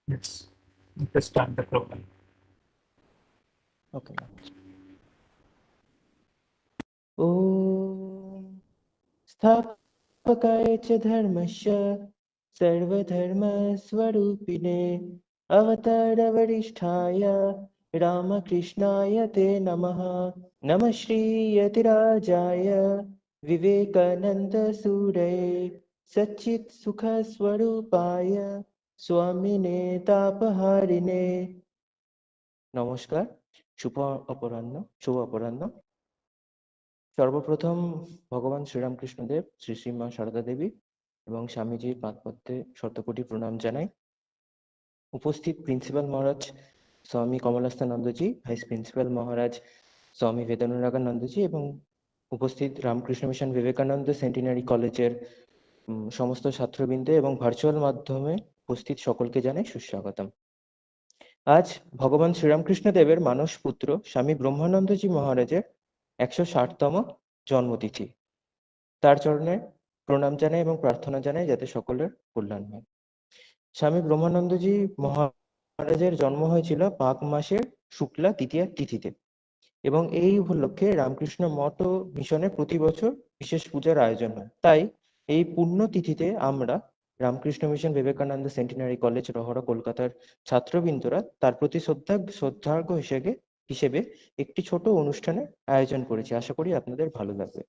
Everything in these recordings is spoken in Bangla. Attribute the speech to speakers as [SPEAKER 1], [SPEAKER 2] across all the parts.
[SPEAKER 1] Yes, you can start the program.
[SPEAKER 2] Okay. Om Sthapakaye cha dharmasya sarvadharma swarupine avatara varisthaya Ramakrishnaya te namaha Namah Shri Yatirajaya Vivekananda Suraye Satchit Sukha Swarupaya Swamine Tapaharine নমস্কার, শুভ অপরাহ্ন। সর্বপ্রথম ভগবান শ্রীরামকৃষ্ণদেব, শ্রী শ্রী মা সারদা দেবী এবং স্বামীজির পাদপদ্মে শতকোটি প্রণাম জানাই। উপস্থিত প্রিন্সিপাল মহারাজ স্বামী কমলাস্থানন্দজি, ভাইস প্রিন্সিপাল মহারাজ স্বামী বেদানুরাগানন্দজি এবং উপস্থিত রামকৃষ্ণ মিশন বিবেকানন্দ সেন্টিনারি কলেজের সমস্ত ছাত্রবৃন্দ এবং ভার্চুয়াল মাধ্যমে উপস্থিত সকলকে জানাই সুস্বাগতম। আজ ভগবান শ্রীরামকৃষ্ণ দেবের মানস পুত্র স্বামী ব্রহ্মানন্দজি মহারাজের 160তম জন্মতিথি। তার চরণে প্রণাম জানাই এবং প্রার্থনা জানাই যাতে সকলের কল্যাণ হয়। স্বামী ব্রহ্মানন্দজি মহারাজের জন্ম হয়েছিল মাঘ মাসের শুক্লা তৃতীয়া তিথিতে এবং এই উপলক্ষে রামকৃষ্ণ মঠ ও মিশনে প্রতি বছর বিশেষ পূজার আয়োজন হয়। তাই এই পুণ্য তিথিতে আমরা Ramakrishna mission Vivekananda centenary college Rahara কলকাতার ছাত্রবৃন্দরা তার প্রতি শ্রদ্ধার্ঘ্য হিসেবে একটি ছোট অনুষ্ঠানের আয়োজন করেছি। আশা করি আপনাদের ভালো লাগবে।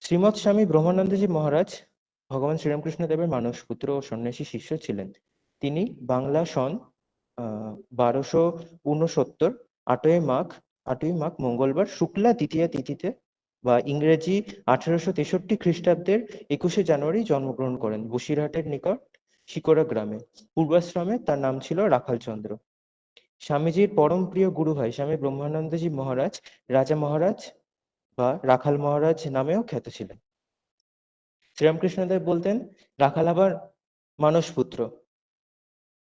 [SPEAKER 2] শ্রীমৎ স্বামী ব্রহ্মানন্দজি মহারাজ ভগবান শ্রীরামকৃষ্ণ দেবের মানসপুত্র ও সন্ন্যাসী শিষ্য ছিলেন। তিনি বাংলা সন 1269 8ই মাঘ মঙ্গলবার শুক্লা দ্বিতীয়া তিথিতে বা ইংরেজি 1863 খ্রিস্টাব্দের 21শে জানুয়ারি জন্মগ্রহণ করেন বসিরহাটের নিকট শিকোরা গ্রামে। পূর্বাশ্রমে তার নাম ছিল রাখাল চন্দ্র। স্বামীজির পরম প্রিয় গুরু ভাই স্বামী ব্রহ্মানন্দজি মহারাজ রাজা মহারাজ বা রাখাল মহারাজ নামেও খ্যাত ছিলেন। শ্রীরামকৃষ্ণদেব বলতেন রাখাল আবার মানসপুত্র।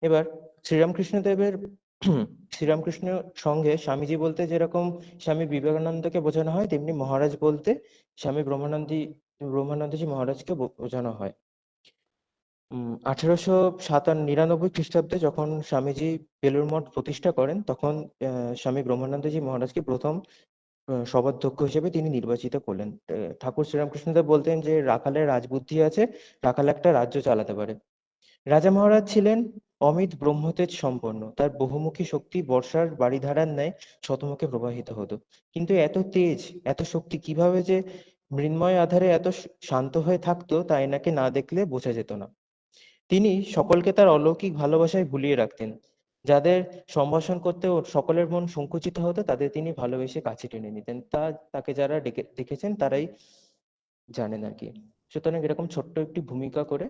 [SPEAKER 2] এবার শ্রীরামকৃষ্ণদেবের শ্রীরামকৃষ্ণ সঙ্গে স্বামীজি বলতে যেরকম স্বামী বিবেকানন্দকে বোঝানো হয়, তেমনি মহারাজ বলতে স্বামী ব্রহ্মানন্দজি মহারাজকে বোঝানো হয়। 1899 খ্রিস্টাব্দে যখন স্বামীজি বেলুড় মঠ প্রতিষ্ঠা করেন, তখন স্বামী ব্রহ্মানন্দজি মহারাজকে প্রথম সভাধ্যক্ষ হিসেবে তিনি নির্বাচিত করলেন। ঠাকুর শ্রীরামকৃষ্ণদেব বলতেন যে রাখালের রাজবুদ্ধি আছে, রাখাল একটা রাজ্য চালাতে পারে। রাজা মহারাজ ছিলেন অমিত ব্রহ্মতেজ সম্পন্ন। তার বহুমুখী শক্তি বর্ষার বারিধারার ন্যায় শতমুখে প্রবাহিত হতো। কিন্তু এত তেজ, এত শক্তি কিভাবে যে মৃন্ময় আধারে এত শান্ত হয়ে থাকতো তা এনাকে না দেখলে বোঝা যেত না। তিনি সকলকে তার অলৌকিক ভালোবাসায় ভুলিয়ে রাখতেন। যাদের সম্ভাষণ করতে সকলের মন সংকুচিত হতো তাদের তিনি ভালোবেসে কাছে টেনে নিতেন। তাকে যারা দেখেছেন তারাই জানেন আর কি। সুতরাং এরকম ছোট্ট একটি ভূমিকা করে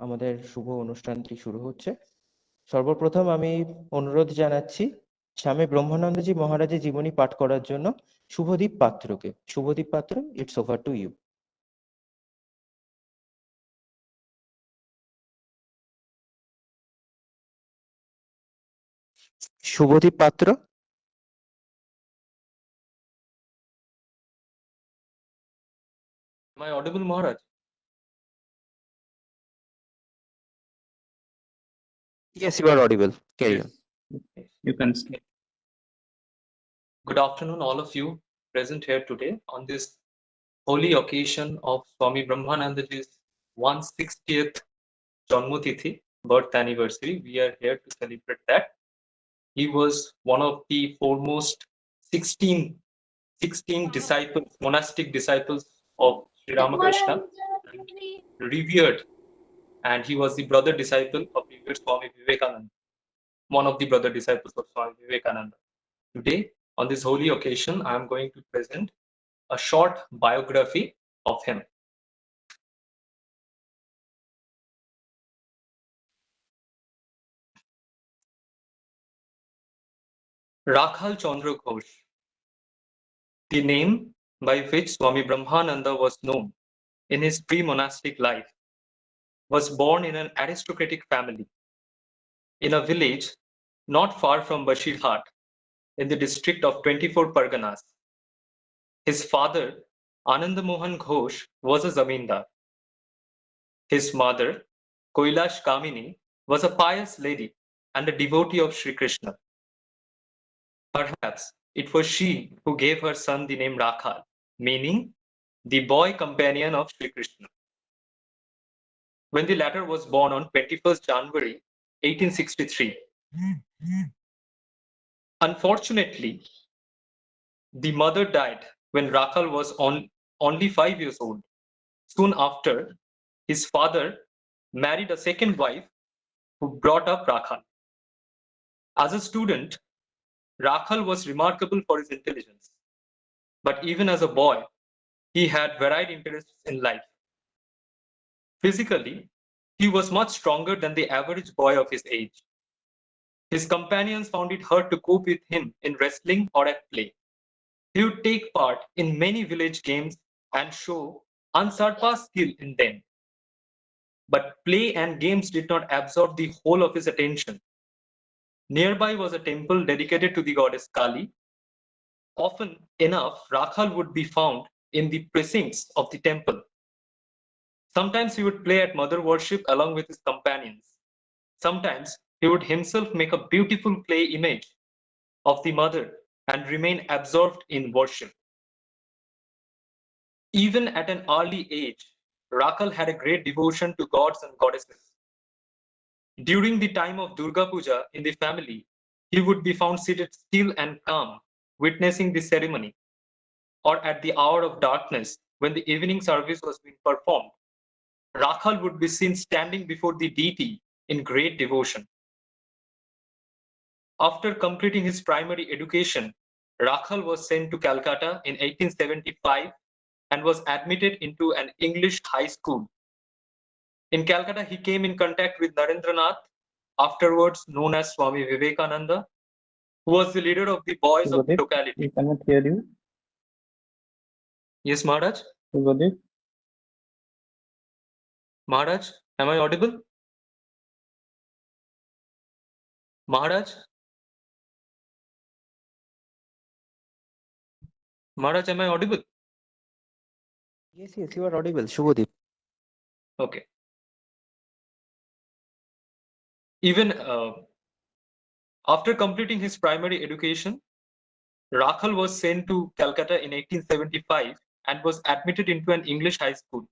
[SPEAKER 2] আমাদের শুভ অনুষ্ঠানটি শুরু হচ্ছে। সর্বপ্রথম আমি অনুরোধ জানাচ্ছি স্বামী ব্রহ্মানন্দজি মহারাজের জীবনী পাঠ করার জন্য শুভদীপ পাত্রকে। Subhadeep Patra, it's over to you. Subhadeep Patra.
[SPEAKER 3] Am I audible, Maharaj?
[SPEAKER 2] Yes, you are audible. Carry on.
[SPEAKER 1] You can.
[SPEAKER 3] Good afternoon, all of you present here today on this holy occasion of Swami Brahmanandaji's 160th Janmatithi birth anniversary. We are here to celebrate that. He was one of the foremost 16 disciples, monastic disciples of Sri Ramakrishna, and revered, and he was the brother disciple of revered Swami Vivekananda, one of the brother disciples of Swami Vivekananda. Today, on this holy occasion, I am going to present a short biography of him. Rakhal Chandra Ghosh, the name by which Swami Brahmananda was known in his pre-monastic life, was born in an aristocratic family in a village not far from Bashirhat in the district of 24 Parganas. His father, Ananda Mohan Ghosh, was a zamindar. His mother, Koilash Kamini, was a pious lady and a devotee of Sri Krishna. Perhaps it was she who gave her son the name Rakhal, meaning the boy companion of Sri Krishna. When the latter was born on 21st January 1863. Unfortunately, the mother died when Rakhal was only 5 years old. Soon after, his father married a second wife who brought up Rakhal. As a student, Rakhal was remarkable for his intelligence. But even as a boy, he had varied interests in life. Physically, he was much stronger than the average boy of his age. His companions found it hard to cope with him in wrestling or at play. He would take part in many village games and show unsurpassed skill in them. But play and games did not absorb the whole of his attention. Nearby was a temple dedicated to the goddess Kali. Often enough, Rakhal would be found in the precincts of the temple. Sometimes he would play at mother worship along with his companions. Sometimes he would himself make a beautiful clay image of the mother and remain absorbed in worship. Even at an early age, Rakhal had a great devotion to gods and goddesses. During the time of Durga Puja in the family, he would be found seated still and calm, witnessing the ceremony. Or at the hour of darkness, when the evening service was being performed, Rakhal would be seen standing before the deity in great devotion. After completing his primary education, Rakhal was sent to Calcutta in 1875 and was admitted into an English high school. In Calcutta, he came in contact with Narendranath, afterwards known as Swami Vivekananda, who was the leader of the boys of the
[SPEAKER 1] Subhadeep,
[SPEAKER 3] locality.
[SPEAKER 1] we cannot hear you.
[SPEAKER 3] Yes, Maharaj?
[SPEAKER 1] Subhadeep,
[SPEAKER 3] Maharaj, am I audible? Maharaj? Maharaj, am I audible?
[SPEAKER 2] Yes, yes, you are audible, Shubhodip.
[SPEAKER 3] Okay. Even after completing his primary education, Rakhal was sent to Calcutta in 1875 and was admitted into an English high school.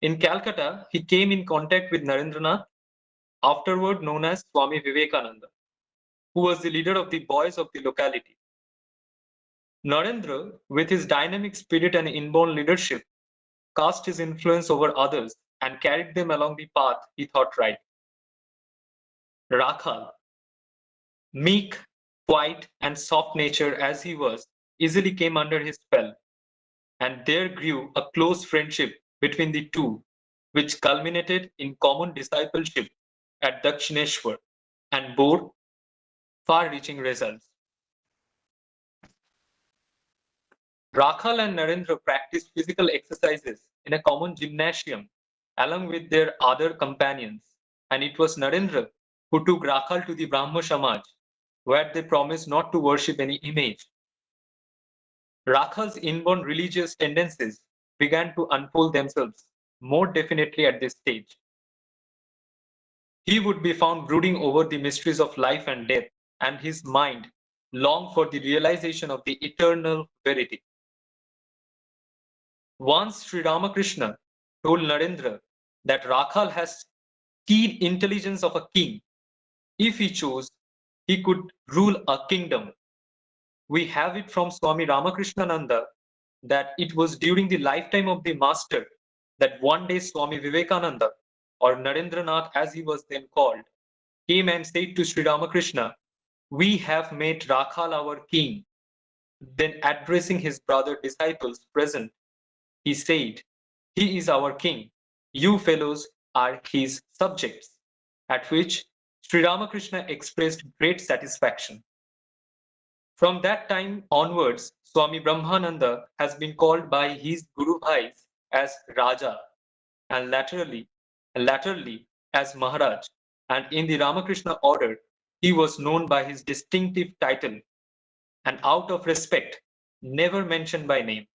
[SPEAKER 3] In Calcutta, he came in contact with Narendranath, afterward known as Swami Vivekananda, who was the leader of the boys of the locality. Narendra, with his dynamic spirit and inborn leadership, cast his influence over others and carried them along the path he thought right. Rakhal, meek, quiet, and soft-natured as he was, easily came under his spell, and there grew a close friendship between the two, which culminated in common discipleship at Dakshineshwar and bore far-reaching results. Rakhal and Narendra practiced physical exercises in a common gymnasium along with their other companions, and it was Narendra who took Rakhal to the Brahmo Samaj, where they promised not to worship any image. Rakhal's inborn religious tendencies began to unfold themselves more definitely at this stage. He would be found brooding over the mysteries of life and death, and his mind longed for the realization of the eternal verity. Once Sri Ramakrishna told Narendra that Rakhal has keen intelligence of a king. If he chose, he could rule a kingdom. We have it from Swami Ramakrishnananda that it was during the lifetime of the master that one day Swami Vivekananda, or Narendranath as he was then called, came and said to Sri Ramakrishna, "We have made Rakhal our king." Then addressing his brother disciples present, he said, "He is our king. You fellows are his subjects." At which Sri Ramakrishna expressed great satisfaction. From that time onwards, Swami Brahmananda has been called by his Guru Bhais as Raja and laterally as Maharaj, and in the Ramakrishna order, he was known by his distinctive title and out of respect, never mentioned by name.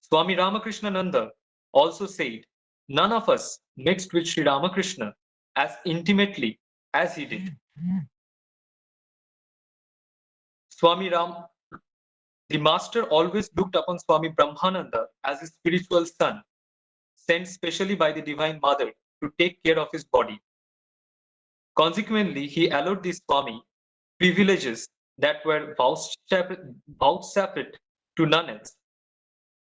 [SPEAKER 3] Swami Ramakrishnananda also said, "None of us mixed with Sri Ramakrishna as intimately as he did. Swami Ram, the master always looked upon Swami Brahmananda as his spiritual son, sent specially by the Divine Mother to take care of his body. Consequently, he allowed the Swami privileges that were vouchsafed to none else.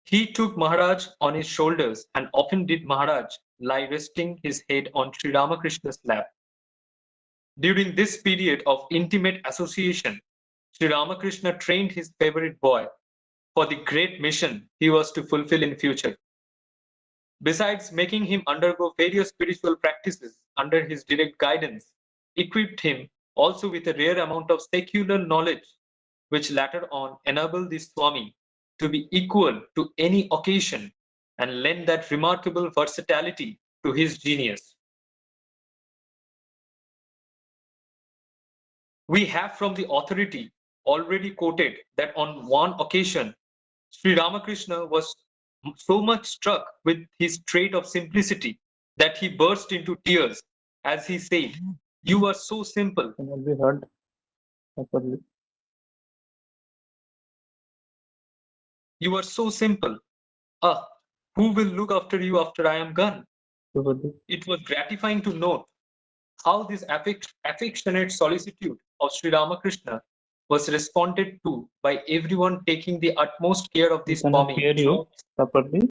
[SPEAKER 3] He took Maharaj on his shoulders and often did Maharaj lie resting his head on Sri Ramakrishna's lap. During this period of intimate association, Sri Ramakrishna trained his favorite boy for the great mission he was to fulfill in future. Besides making him undergo various spiritual practices under his direct guidance, equipped him also with a rare amount of secular knowledge, which later on enabled the Swami to be equal to any occasion and lend that remarkable versatility to his genius. We have from the authority already quoted that on one occasion, Sri Ramakrishna was so much struck with his trait of simplicity that he burst into tears as he said, "You are so simple."
[SPEAKER 1] Cannot be heard properly.
[SPEAKER 3] You are so simple. Ah, who will look after you after I am gone?
[SPEAKER 1] Subhadip.
[SPEAKER 3] It was gratifying to note how this affectionate solicitude of Sri Ramakrishna was responded to by everyone taking the utmost care of
[SPEAKER 1] We
[SPEAKER 3] this
[SPEAKER 1] cannot
[SPEAKER 3] Swami.
[SPEAKER 1] hear you properly.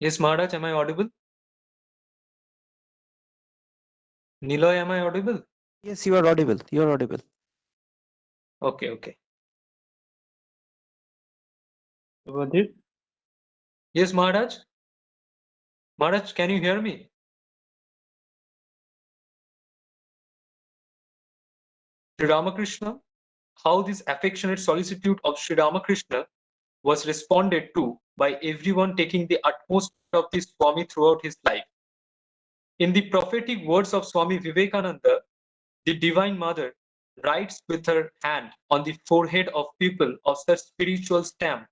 [SPEAKER 3] Yes, Maharaj, am I audible? Niloy, am I audible?
[SPEAKER 2] Yes, you are audible. You are audible.
[SPEAKER 3] Okay, okay.
[SPEAKER 1] Subhadip.
[SPEAKER 3] Yes, Maharaj. Maharaj, can you hear me? Sri Ramakrishna, how this affectionate solicitude of Sri Ramakrishna was responded to by everyone taking the utmost care of this Swami throughout his life. In the prophetic words of Swami Vivekananda, the Divine Mother writes with her hand on the forehead of people of such spiritual stamp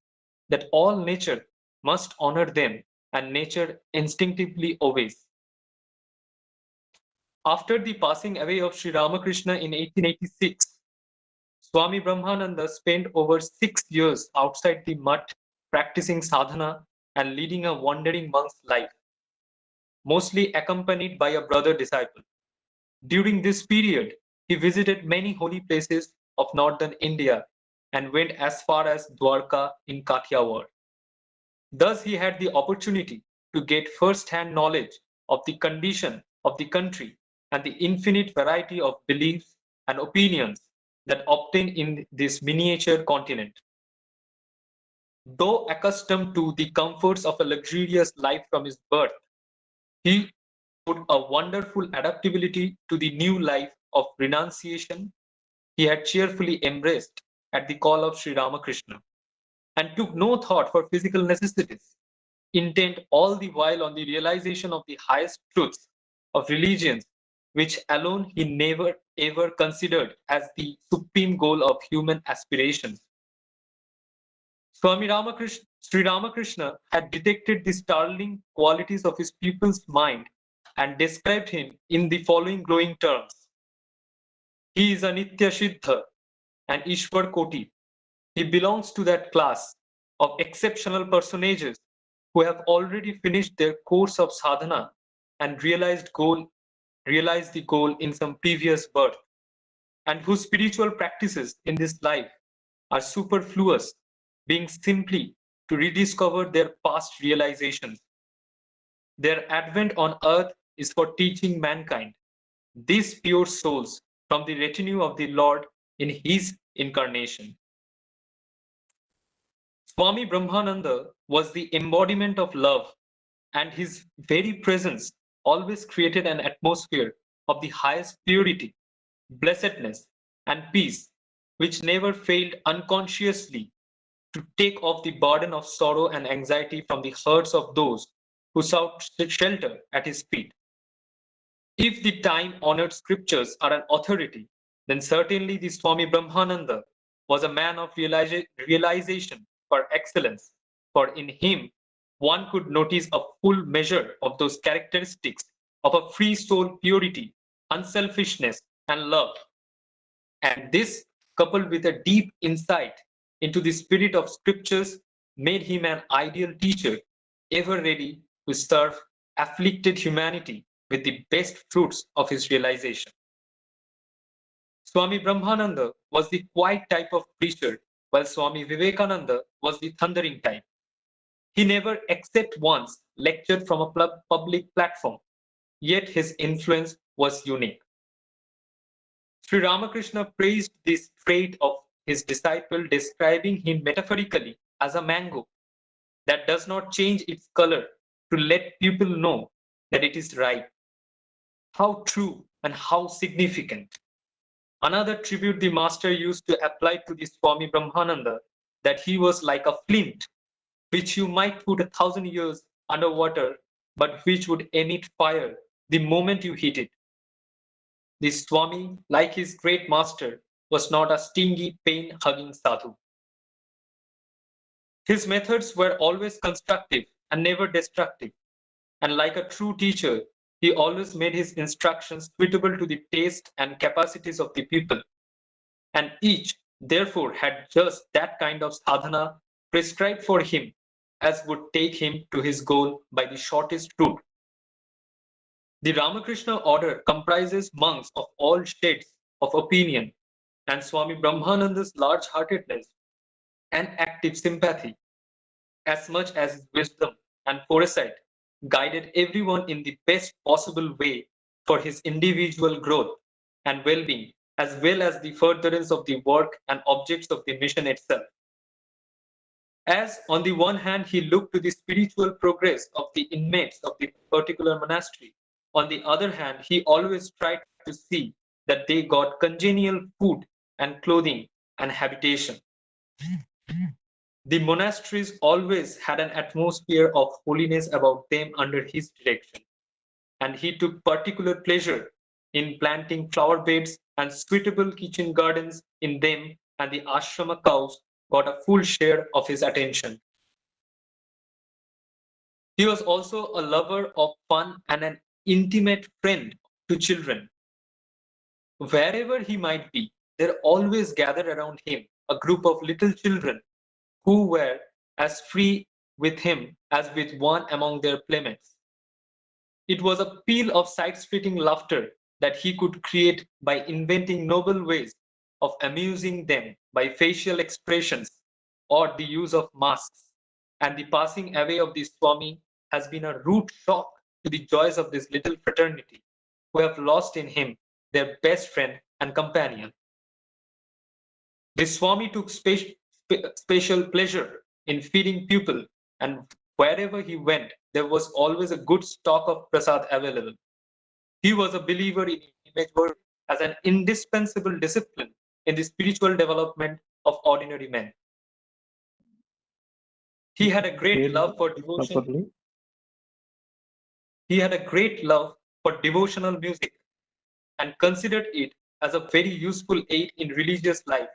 [SPEAKER 3] that all nature must honor them and nature instinctively obeys. After the passing away of Sri Ramakrishna in 1886, Swami Brahmananda spent over 6 years outside the mutt practicing sadhana and leading a wandering monk's life, mostly accompanied by a brother disciple. During this period, he visited many holy places of northern India and went as far as Dwarka in Kathiawar. Thus, he had the opportunity to get first-hand knowledge of the condition of the country and the infinite variety of beliefs and opinions that obtain in this miniature continent. Though accustomed to the comforts of a luxurious life from his birth, he showed a wonderful adaptability to the new life of renunciation he had cheerfully embraced at the call of Sri Ramakrishna, and took no thought for physical necessities, intent all the while on the realization of the highest truths of religions, which alone he never ever considered as the supreme goal of human aspirations. Sri Ramakrishna had detected the startling qualities of his pupil's mind and described him in the following glowing terms. He is a Nitya Siddha and Ishwar Koti. He belongs to that class of exceptional personages who have already finished their course of sadhana and realized the goal in some previous birth, and whose spiritual practices in this life are superfluous, being simply to rediscover their past realizations. Their advent on earth is for teaching mankind, these pure souls from the retinue of the Lord in his incarnation. Swami Brahmananda was the embodiment of love, and his very presence always created an atmosphere of the highest purity, blessedness, and peace, which never failed unconsciously to take off the burden of sorrow and anxiety from the hearts of those who sought shelter at his feet. If the time-honored scriptures are an authority, then certainly the Swami Brahmananda was a man of realization for excellence, for in him one could notice a full measure of those characteristics of a free soul purity unselfishness, and love. And this, coupled with a deep insight into the spirit of scriptures, made him an ideal teacher, ever ready to serve afflicted humanity with the best fruits of his realization. Swami Brahmananda was the quiet type of preacher, while Swami Vivekananda was the thundering type. He never, except once, lectured from a public platform, yet his influence was unique. Sri Ramakrishna praised this trait of his disciple, describing him metaphorically as a mango that does not change its color to let people know that it is ripe. How true and how significant. Another tribute the master used to apply to the Swami Brahmananda, that he was like a flint, which you might put 1,000 years underwater, but which would emit fire the moment you hit it. The Swami, like his great master, was not a stingy, pain-hugging sadhu. His methods were always constructive and never destructive, and like a true teacher, he always made his instructions suitable to the taste and capacities of the people, and each, therefore, had just that kind of sadhana prescribed for him as would take him to his goal by the shortest route. The Ramakrishna order comprises monks of all shades of opinion, and Swami Brahmananda's large-heartedness and active sympathy, as much as his wisdom and foresight, guided everyone in the best possible way for his individual growth and well-being, as well as the furtherance of the work and objects of the mission itself. As on the one hand, he looked to the spiritual progress of the inmates of the particular monastery, on the other hand, he always tried to see that they got congenial food and clothing and habitation. The monasteries always had an atmosphere of holiness about them under his direction, and he took particular pleasure in planting flower beds and suitable kitchen gardens in them, and the ashrama cows got a full share of his attention. He was also a lover of fun and an intimate friend to children. Wherever he might be, there always gathered around him a group of little children who were as free with him as with one among their playmates. It was a peal of side-splitting laughter that he could create by inventing noble ways of amusing them by facial expressions or the use of masks, and the passing away of the Swami has been a rude shock to the joys of this little fraternity, who have lost in him their best friend and companion. The Swami took special pleasure in feeding people, and wherever he went, there was always a good stock of prasad available. He was a believer in image worship as an indispensable discipline in the spiritual development of ordinary men. He had a great love for devotion.
[SPEAKER 1] Properly.
[SPEAKER 3] He had a great love for devotional music and considered it as a very useful aid in religious life.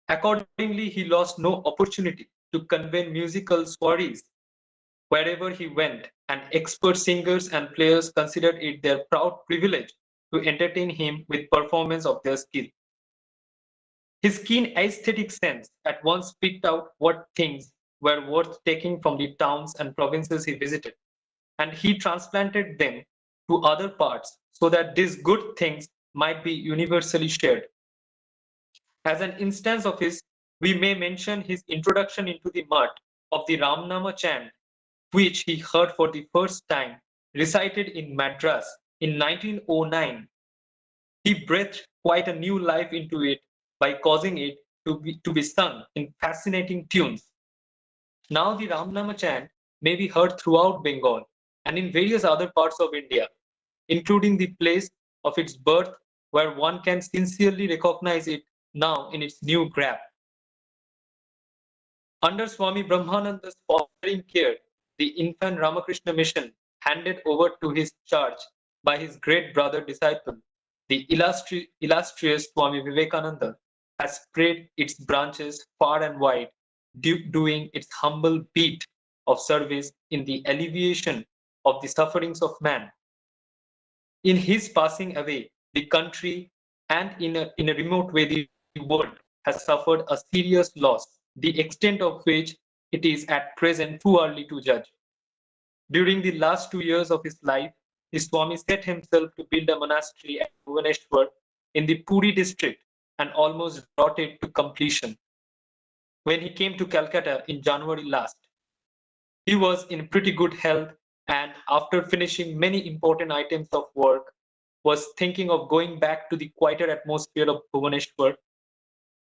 [SPEAKER 3] Accordingly, he lost no opportunity to convey musical soirees wherever he went, and expert singers and players considered it their proud privilege to entertain him with performance of their skill. His keen aesthetic sense at once picked out what things were worth taking from the towns and provinces he visited, and he transplanted them to other parts so that these good things might be universally shared. As an instance of his, we may mention his introduction into the mud of the Ramnama chant, which he heard for the first time recited in Madras in 1909. He breathed quite a new life into it by causing it to be sung in fascinating tunes. Now the Ramnama chant may be heard throughout Bengal and in various other parts of India, including the place of its birth, where one can sincerely recognize it now in its new grab. Under Swami Brahmananda's fostering care, the infant Ramakrishna mission, handed over to his charge by his great brother disciple, the illustrious Swami Vivekananda, has spread its branches far and wide, doing its humble beat of service in the alleviation of the sufferings of man. In his passing away, the country and in a remote way, the world has suffered a serious loss, the extent of which it is at present too early to judge. During the last 2 years of his life, the Swami set himself to build a monastery at Bhubaneswar in the Puri district and almost brought it to completion. When he came to Calcutta in January last, he was in pretty good health and after finishing many important items of work, was thinking of going back to the quieter atmosphere of Bhubaneswar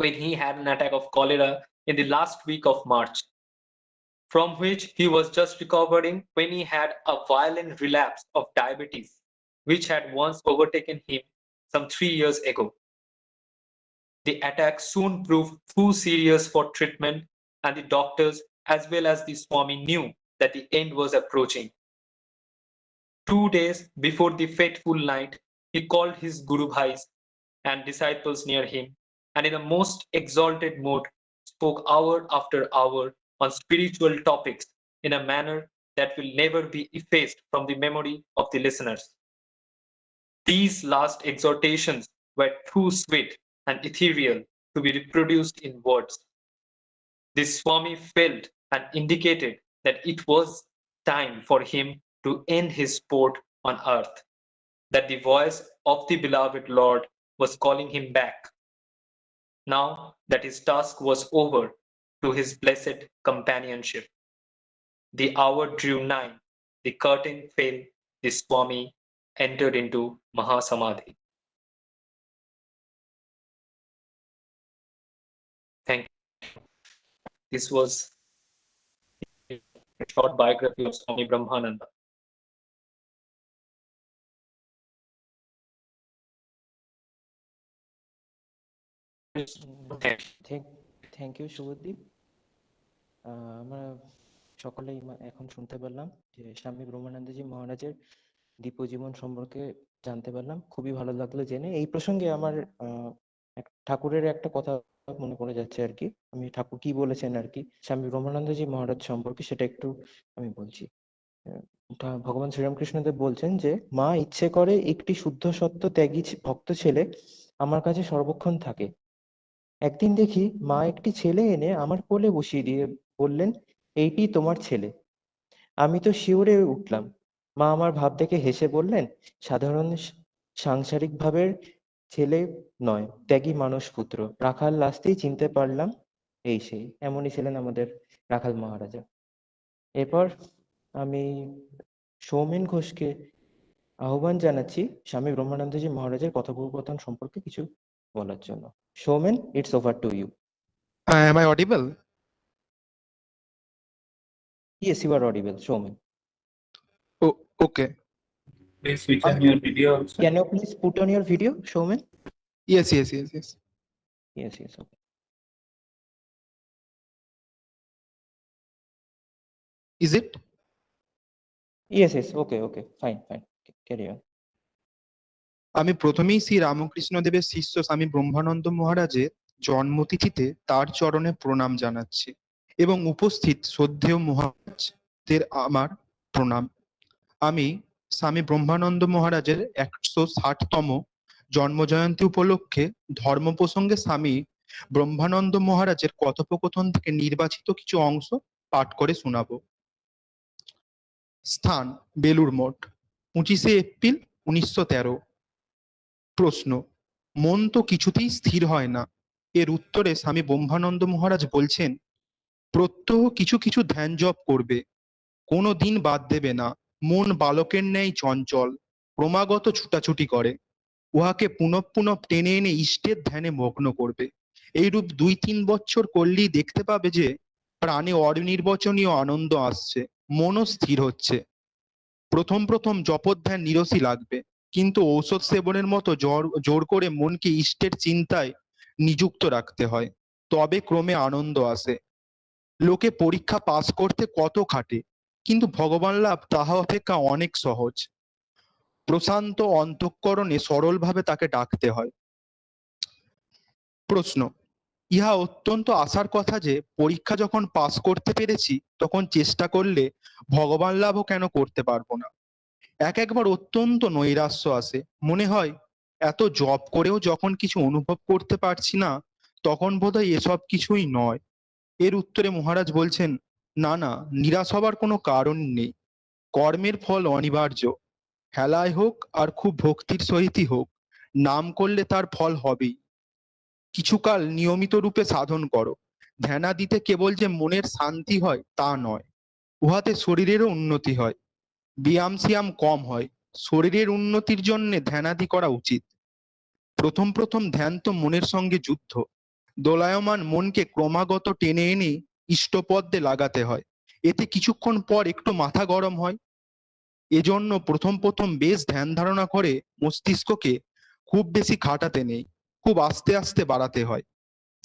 [SPEAKER 3] when he had an attack of cholera in the last week of March, from which he was just recovering when he had a violent relapse of diabetes, which had once overtaken him some 3 years ago. The attack soon proved too serious for treatment, and the doctors as well as the Swami knew that the end was approaching. 2 days before the fateful night, he called his Guru Bhais and disciples near him, and in a most exalted mood spoke hour after hour on spiritual topics in a manner that will never be effaced from the memory of the listeners. These last exhortations were too sweet and ethereal to be reproduced in words. The Swami felt and indicated that it was time for him to end his sport on earth, that the voice of the beloved Lord was calling him back, now that his task was over, to his blessed companionship. The hour drew nigh, the curtain fell, the Swami entered into Mahasamadhi. Thank you. This was a short biography of Swami Brahmananda.
[SPEAKER 2] Thank you Subhadeep. আমরা সকলেই এখন শুনতে পারলাম যে স্বামী ব্রহ্মানন্দজি মহারাজের দীপজীবন সম্পর্কে জানতে পারলাম, খুবই ভালো লাগলো জেনে। এই প্রসঙ্গে আমার ঠাকুরের একটা কথা মনে পড়ে যাচ্ছে আর কি, আমি ঠাকুর কি বলেছেন আর কি স্বামী ব্রহ্মানন্দজি মহারাজ সম্পর্কে, সেটা একটু আমি বলছি। ভগবান শ্রীরামকৃষ্ণদেব বলছেন যে মা ইচ্ছে করে একটি শুদ্ধ সত্য ত্যাগী ভক্ত ছেলে আমার কাছে সর্বক্ষণ থাকে। একদিন দেখি মা একটি ছেলে এনে আমার কোলে বসিয়ে দিয়ে বললেন, এইটি তোমার ছেলে। আমি তো শিউরে উঠলাম। মা আমার ভাব দেখে হেসে বললেন, সাধারণ সাংসারিক ভাবের ছেলে নয়, ত্যাগী মানুষ পুত্র। রাখাল লাস্টেই চিনতে পারলাম, এই সেই। এমনই ছিলেন আমাদের রাখাল মহারাজা। এরপর আমি সৌমেন ঘোষকে আহ্বান জানাচ্ছি স্বামী ব্রহ্মানন্দজি মহারাজের কথোপকথন সম্পর্কে কিছু বলার জন্য। Soumen, it's over to you.
[SPEAKER 4] Am I audible?
[SPEAKER 2] Yes, you are audible, Showman.
[SPEAKER 4] Oh, okay.
[SPEAKER 1] Please switch on your video also.
[SPEAKER 2] Can you please put on your video, Showman?
[SPEAKER 4] Yes.
[SPEAKER 2] Yes, okay.
[SPEAKER 4] Is it?
[SPEAKER 2] Yes, okay, fine. Carry on.
[SPEAKER 4] আমি প্রথমেই শ্রী রামকৃষ্ণ দেবের শিষ্য স্বামী ব্রহ্মানন্দ মহারাজের জন্মতিথিতে তার চরণে প্রণাম জানাচ্ছি এবং উপস্থিত শ্রদ্ধেয় মহারাজদের আমার প্রণাম। আমি স্বামী ব্রহ্মানন্দ মহারাজের 160তম জন্মজয়ন্তী উপলক্ষে ধর্ম প্রসঙ্গে স্বামী ব্রহ্মানন্দ মহারাজের কথোপকথন থেকে নির্বাচিত কিছু অংশ পাঠ করে শোনাবো। স্থান বেলুড় মঠ, 25শে এপ্রিল 1913। প্রশ্ন, মন তো কিছুতেই স্থির হয় না। এর উত্তরে স্বামী ব্রহ্মানন্দ মহারাজ বলছেন, প্রত্যহ কিছু কিছু ধ্যান জপ করবে, কোনো দিন বাদ দেবে না। মন বালকের ন্যায় চঞ্চল, ক্রমাগত ছুটাছুটি করে, উহাকে পুনঃ পুনঃ টেনে এনে ইষ্টের ধ্যানে মগ্ন করবে। এইরূপ 2-3 বছর করলেই দেখতে পাবে যে প্রাণে অনির্বচনীয় আনন্দ আসছে, মনও স্থির হচ্ছে। প্রথম জপধ্যান নিরসী লাগবে, কিন্তু ঔষধ সেবনের মতো জোর করে মনকে ইষ্টের চিন্তায় নিযুক্ত রাখতে হয়, তবে ক্রমে আনন্দ আসে। লোকে পরীক্ষা পাস করতে কত খাটে, কিন্তু ভগবান লাভ তাহা অপেক্ষা অনেক সহজ। প্রশান্ত অন্তঃকরণে সরলভাবে তাকে ডাকতে হয়। প্রশ্ন, ইহা অত্যন্ত আশার কথা যে পরীক্ষা যখন পাস করতে পেরেছি তখন চেষ্টা করলে ভগবান লাভও কেন করতে পারবো না। একবার অত্যন্ত নৈরাশ্য আসে, মনে হয় এত জপ করেও যখন কিছু অনুভব করতে পারছি না, তখন বোধহয় এসব কিছুই নয়। এর উত্তরে মহারাজ বলছেন, না না, নিরাশ হবার কোনো কারণ নেই। কর্মের ফল অনিবার্য। হেলায় হোক আর খুব ভক্তির সহিতই হোক, নাম করলে তার ফল হবেই। কিছুকাল নিয়মিত রূপে সাধন করো। ধ্যানাদিতে কেবল যে মনের শান্তি হয় তা নয়, উহাতে শরীরেরও উন্নতি হয়। ব্যায়াম সিয়াম কম হয়, শরীরের উন্নতির জন্য ধ্যানাদি করা উচিত। প্রথম প্রথম ধ্যান তো মনের সঙ্গে যুদ্ধ। দোলায়মান মনকে ক্রমাগত টেনে এনে ইষ্টপদ্মে লাগাতে হয়। এতে কিছুক্ষণ পর একটু মাথা গরম হয়। এজন্য প্রথম প্রথম বেশ ধ্যান ধারণা করে মস্তিষ্ককে খুব বেশি খাটাতে নেই, খুব আস্তে আস্তে বাড়াতে হয়।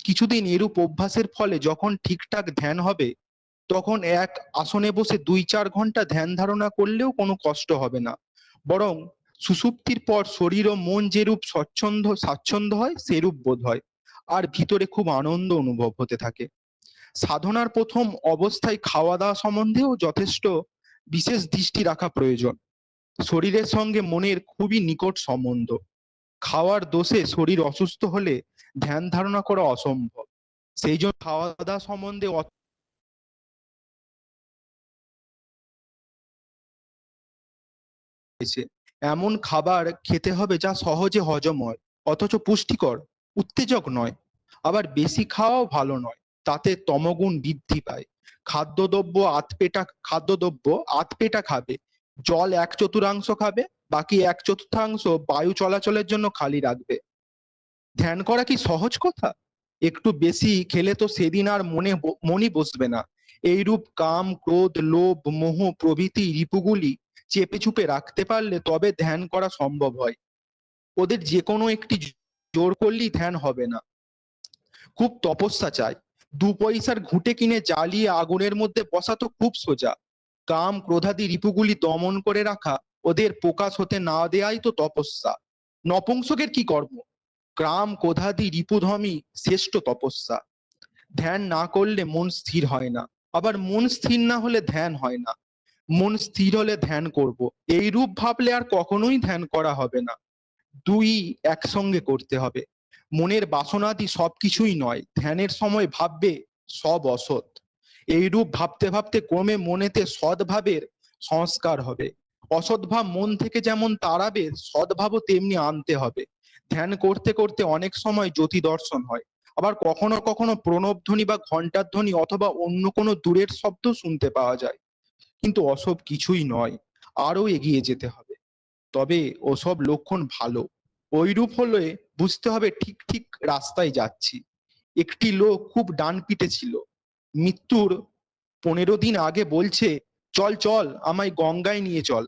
[SPEAKER 4] কিছুদিন এরূপ অভ্যাসের ফলে যখন ঠিকঠাক ধ্যান হবে, তখন এক আসনে বসে 2-4 ঘন্টা ধ্যান ধারণা করলেও কোনো কষ্ট হবে না। বরং সুষুপ্তির পর শরীর ও মন যেরূপ স্বাচ্ছন্দ্য হয় সেরূপ বোধ হয়, আর ভিতরে খুব আনন্দ অনুভব হতে থাকে। সাধনার প্রথম অবস্থায় খাওয়া দাওয়া সম্বন্ধেও যথেষ্ট বিশেষ দৃষ্টি রাখা প্রয়োজন। শরীরের সঙ্গে মনের খুবই নিকট সম্বন্ধ। খাওয়ার দোষে শরীর অসুস্থ হলে ধ্যান ধারণা করা অসম্ভব। সেই জন্য খাওয়া দাওয়া সম্বন্ধে হয়েছে, এমন খাবার খেতে হবে যা সহজে হজম হয় অথচ পুষ্টিকর, উত্তেজক নয়। আবার বেশি খাওয়াও ভালো নয়, তাতে তমগুণ বৃদ্ধি পায়। খাদ্যদ্রব্য আধপেটা খাবে। জল 1/4 খাবে, বাকি 1/4 বায়ু চলাচলের জন্য খালি রাখবে। ধ্যান করা কি সহজ কথা? একটু বেশি খেলে তো সেদিন আর মনই বসবে না। এইরূপ কাম ক্রোধ লোভ মোহ প্রভৃতি রিপুগুলি চেপে চুপে রাখতে পারলে তবে ধ্যান করা সম্ভব হয়। ওদের যে কোনো একটি জোর করলেই ধ্যান হবে না। খুব তপস্যা চাই। 2 পয়সার ঘুঁটে কিনে জ্বালিয়ে আগুনের মধ্যে বসা তো খুব সোজা। কাম ক্রোধাদি রিপুগুলি দমন করে রাখা, ওদের প্রকাশ হতে না দেয়াই তো তপস্যা। নপুংসকের কি কর্ম? কাম ক্রোধাদি রিপুধমই শ্রেষ্ঠ তপস্যা। ধ্যান না করলে মন স্থির হয় না, আবার মন স্থির না হলে ধ্যান হয় না। মন স্থির হলে ধ্যান করব, এই রূপ ভাবলে আর কখনোই ধ্যান করা হবে না। দুই একসঙ্গে করতে হবে। মনের বাসনাদি সবকিছুই নয়, ধ্যানের সময় ভাববে সব অসৎ। এইরূপ ভাবতে ভাবতে ক্রমে মনেতে সদ্ভাবের সংস্কার হবে। অসৎ ভাব মন থেকে যেমন তাড়াবে, সদ্ভাবও তেমনি আনতে হবে। ধ্যান করতে করতে অনেক সময় জ্যোতি দর্শন হয়, আবার কখনো কখনো প্রণব ধ্বনি বা ঘণ্টার ধ্বনি অথবা অন্য কোনো দূরের শব্দ শুনতে পাওয়া যায়। কিন্তু ওসব কিছুই নয়, আরো এগিয়ে যেতে হবে। তবে ওসব লক্ষণ ভালো। ওইরূপ হলে বুঝতে হবে ঠিক ঠিক রাস্তায় যাচ্ছি। একটি লোক খুব ডান পিটে ছিল। মৃত্যুর 15 দিন আগে বলছে, চল চল আমায় গঙ্গায় নিয়ে চল।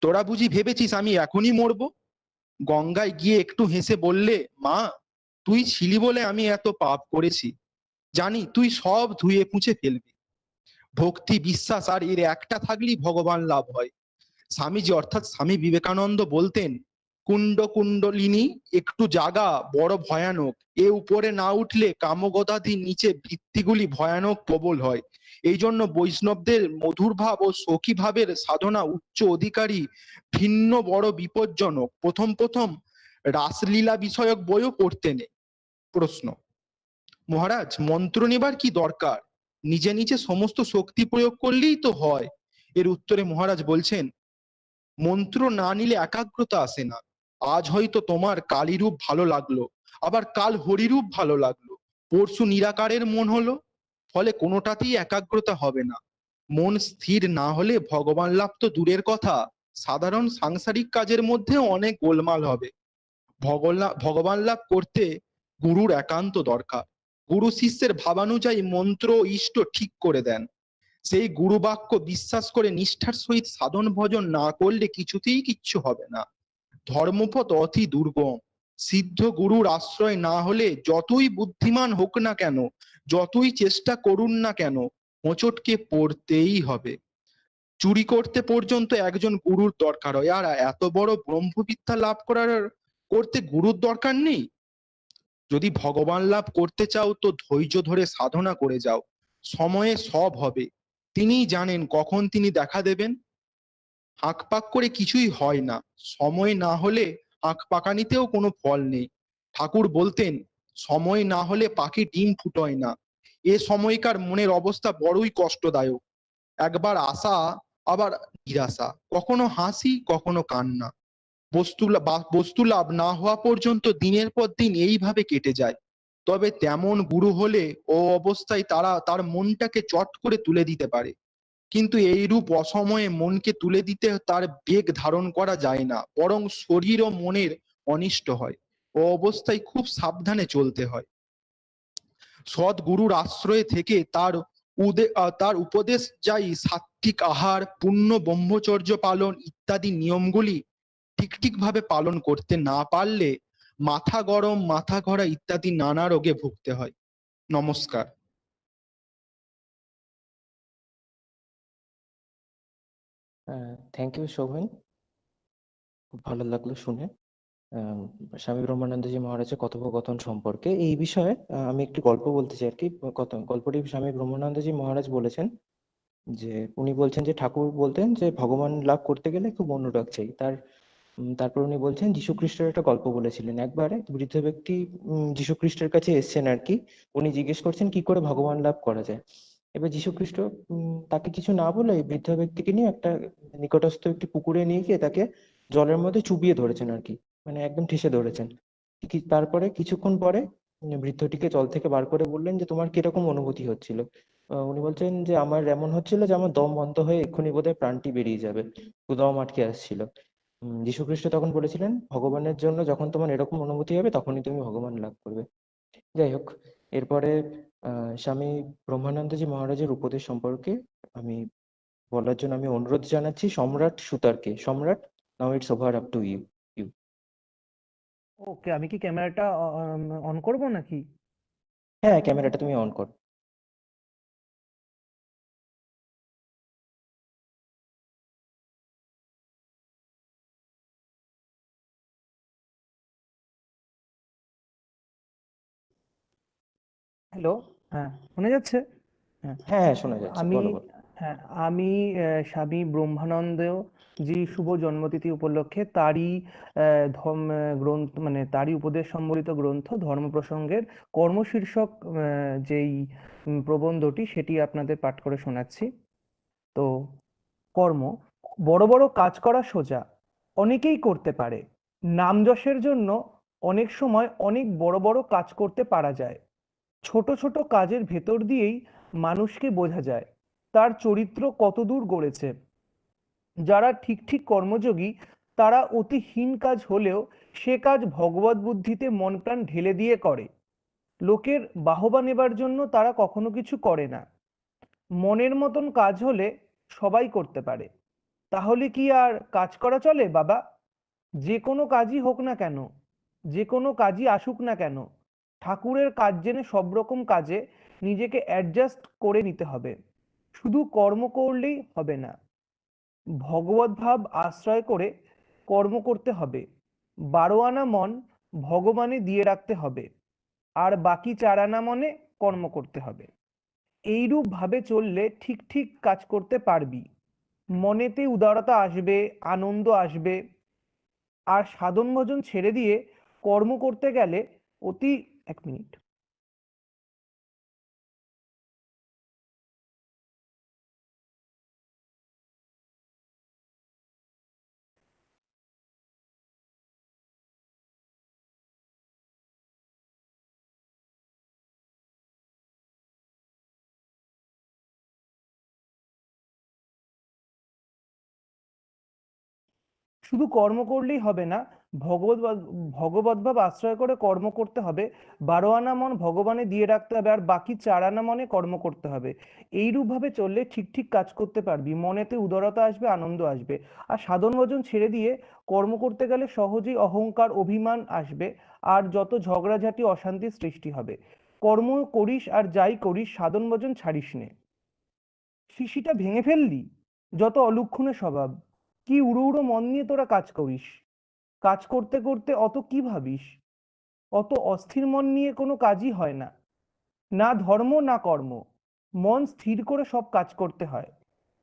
[SPEAKER 4] তোরা বুঝি ভেবেছিস আমি এখনই মরবো? গঙ্গায় গিয়ে একটু হেসে বললে, মা তুই ছিলি বলে আমি এত পাপ করেছি, জানি তুই সব ধুয়ে মুছে ফেলবি। ভক্তি বিশ্বাস আর এর একটা থাকলেই ভগবান লাভ হয়। স্বামীজি অর্থাৎ স্বামী বিবেকানন্দ বলতেন, কুণ্ড কুণ্ডলিনী একটু জাগা বড় ভয়ানক, এ উপরে না উঠলে কামগদাধি নিচে বৃত্তিগুলি ভয়ানক প্রবল হয়। এই জন্য বৈষ্ণবদের মধুর ভাব ও সখী ভাবের সাধনা উচ্চ অধিকারী ভিন্ন বড় বিপজ্জনক। প্রথম প্রথম রাসলীলা বিষয়ক বইও পড়তে নেই। প্রশ্ন, মহারাজ মন্ত্র নেবার কি দরকার? নিজে নিজে সমস্ত শক্তি প্রয়োগ করলেই তো হয়। এর উত্তরে মহারাজ বলছেন, মন্ত্র না নিলে একাগ্রতা আসে না। আজ হয়তো তোমার কালীরূপ ভালো লাগলো, আবার কাল হরিরূপ ভালো লাগলো, পরশু নিরাকারের মন হলো, ফলে কোনোটাতেই একাগ্রতা হবে না। মন স্থির না হলে ভগবান লাভ তো দূরের কথা, সাধারণ সাংসারিক কাজের মধ্যে অনেক গোলমাল হবে। ভগবান লাভ করতে গুরুর একান্ত দরকার। গুরু শিষ্যের ভাবানুযায়ী মন্ত্র ইষ্ট ঠিক করে দেন। সেই গুরু বাক্য বিশ্বাস করে নিষ্ঠার সহিত সাধন ভজন না করলে কিছুতেই কিচ্ছু হবে না। ধর্মপথ অতি দুর্গম। সিদ্ধ গুরুর আশ্রয় না হলে যতই বুদ্ধিমান হোক না কেন, যতই চেষ্টা করুন না কেন, হোঁচটকে পড়তেই হবে। চুরি করতে পর্যন্ত একজন গুরুর দরকার হয়, আর এত বড় ব্রহ্মবিদ্যা লাভ করতে গুরুর দরকার নেই? যদি ভগবান লাভ করতে চাও তো ধৈর্য ধরে সাধনা করে যাও, সময়ে সব হবে। তিনিই জানেন কখন তিনি দেখা দেবেন। আঁক পাক করে কিছুই হয় না, সময় না হলে আঁক পাকানিতেও কোনো ফল নেই। ঠাকুর বলতেন, সময় না হলে পাখি ডিম ফুটোয় না। এ সময়কার মনের অবস্থা বড়ই কষ্টদায়ক। একবার আশা, আবার নিরাশা, কখনো হাসি কখনো কান্না। বস্তু লাভ না হওয়া পর্যন্ত দিনের পর দিন এইভাবে কেটে যায়। তবে তেমন গুরু হলে ও অবস্থায় তারা তার মনটাকে চট করে তুলে দিতে পারে, কিন্তু এইরূপ অসময়ে মনকে তুলে দিতে তার বেগ ধারণ করা যায় না, বরং শরীর ও মনের অনিষ্ট হয়। ও অবস্থায় খুব সাবধানে চলতে হয়। সৎ গুরুর আশ্রয়ে থেকে তার উপদেশ যাই সাত্বিক আহার, পূর্ণ ব্রহ্মচর্য পালন ইত্যাদি নিয়মগুলি ঠিকভাবে পালন করতে না পারলে মাথা গরম, মাথা ঘোরা ইত্যাদি নানা রোগে ভুগতে হয়। নমস্কার।
[SPEAKER 2] থ্যাংক ইউ শোভন, খুব ভালো লাগলো শুনে স্বামী ব্রহ্মানন্দজি মহারাজের কথোপকথন সম্পর্কে। এই বিষয়ে আমি একটি গল্প বলতে চাই আর কি। গল্পটি স্বামী ব্রহ্মানন্দজি মহারাজ বলেছেন যে, উনি বলছেন যে ঠাকুর বলতেন যে ভগবান লাভ করতে গেলে খুব অনুরাগ চাই। তারপর উনি বলছেন যীশু খ্রিস্টের একটা গল্প বলেছিলেন। একবার এক বৃদ্ধ ব্যক্তি যীশু খ্রিস্টের কাছে এসেছেন আর কি। উনি জিজ্ঞেস করছেন কি করে ভগবান লাভ করা যায়। এবার যীশু খ্রিস্ট তাকে কিছু না বলে এই বৃদ্ধ ব্যক্তিকে নিয়ে একটা নিকটস্থ একটি পুকুরে নিয়ে গিয়ে তাকে জলের মধ্যে চুবিয়ে ধরেছেন আর কি, মানে একদম ঠেসে ধরেছেন। তারপরে কিছুক্ষণ পরে বৃদ্ধটিকে জল থেকে বার করে বললেন যে তোমার কিরকম অনুভূতি হচ্ছিল। উনি বলছেন যে আমার এমন হচ্ছিল যে আমার দম বন্ধ হয়ে এক্ষুনি বোধহয় প্রাণটি বেরিয়ে যাবে, দম আটকে আসছিল। যীশু খ্রিস্ট তখন বলেছিলেন ভগবানের জন্য যখন তোমার এরকম অনুভূতি হবে তখনই তুমি ভগবান লাভ করবে। যাই হোক, এরপরে স্বামী ব্রহ্মানন্দজি মহারাজের উপদেশ সম্পর্কে আমি বলার জন্য আমি অনুরোধ জানাচ্ছি সম্রাট সুতারকে। Samrat, now it's over up to you.
[SPEAKER 5] Okay, আমি কি ক্যামেরাটা অন করব নাকি?
[SPEAKER 2] হ্যাঁ, ক্যামেরাটা তুমি অন করো।
[SPEAKER 5] হ্যালো, হ্যাঁ, শোনা যাচ্ছে? হ্যাঁ,
[SPEAKER 2] হ্যাঁ, শোনা যাচ্ছে,
[SPEAKER 5] আমি
[SPEAKER 2] বলো বলো।
[SPEAKER 5] হ্যাঁ আমি স্বামী ব্রহ্মানন্দ জি শুভ জন্মতিথি উপলক্ষে তারই গ্রন্থ, মানে তারই উপদেশ সম্বলিত গ্রন্থ ধর্ম প্রসঙ্গের কর্ম শীর্ষক যেই প্রবন্ধটি সেটি আপনাদের পাঠ করে শোনাচ্ছি। তো কর্ম, বড় বড় কাজ করা সোজা, অনেকেই করতে পারে। নাম যশের জন্য অনেক সময় অনেক বড় বড় কাজ করতে পারা যায়। ছোট ছোট কাজের ভেতর দিয়েই মানুষকে বোঝা যায় তার চরিত্র কতদূর গড়েছে। যারা ঠিক ঠিক কর্মযোগী তারা অতি হীন কাজ হলেও সে কাজ ভগবত বুদ্ধিতে মন প্রাণ ঢেলে দিয়ে করে। লোকের বাহবা নেবার জন্য তারা কখনো কিছু করে না। মনের মতন কাজ হলে সবাই করতে পারে। তাহলে কি আর কাজ করা চলে বাবা? যে কোনো কাজই হোক না কেন, যে কোনো কাজই আসুক না কেন, ঠাকুরের কাজ জেনে সব রকম কাজে নিজেকে অ্যাডজাস্ট করে নিতে হবে। শুধু কর্ম করলেই হবে না, ভগবত ভাব আশ্রয় করে কর্ম করতে হবে। 12 আনা মন ভগবানে দিয়ে রাখতে হবে, আর বাকি 4 আনা মনে কর্ম করতে হবে। এইরূপ ভাবে চললে ঠিক ঠিক কাজ করতে পারবি। মনেতে উদারতা আসবে, আনন্দ আসবে। আর সাধন ভজন ছেড়ে দিয়ে কর্ম করতে গেলে অতি, এক মিনিট, শুধু কর্ম করলেই হবে না, ভগবত ভাব আশ্রয় করে কর্ম করতে হবে। 12 আনা মন ভগবানে দিয়ে রাখতে হবে, আর বাকি 4 আনা মনে কর্ম করতে হবে। এইরূপ ভাবে চললে ঠিক ঠিক কাজ করতে পারবি। মনেতে উদারতা আসবে, আনন্দ আসবে। আর সাধন ভজন ছেড়ে দিয়ে কর্ম করতে গেলে সহজেই অহংকার, অভিমান আসবে, আর যত ঝগড়াঝাটি, অশান্তির সৃষ্টি হবে। কর্ম করিস আর যাই করিস, সাধন ভজন ছাড়িস নে। শিশিটা ভেঙে ফেললি? যত অলুক্ষণে স্বভাব! কি উড়ো উড়ো মন নিয়ে তোরা কাজ করিস? কাজ করতে করতে অত কি ভাবিস? অত অস্থির মন নিয়ে কোনো কাজই হয় না। না ধর্ম না কর্ম, মন স্থির করে সব কাজ করতে হয়।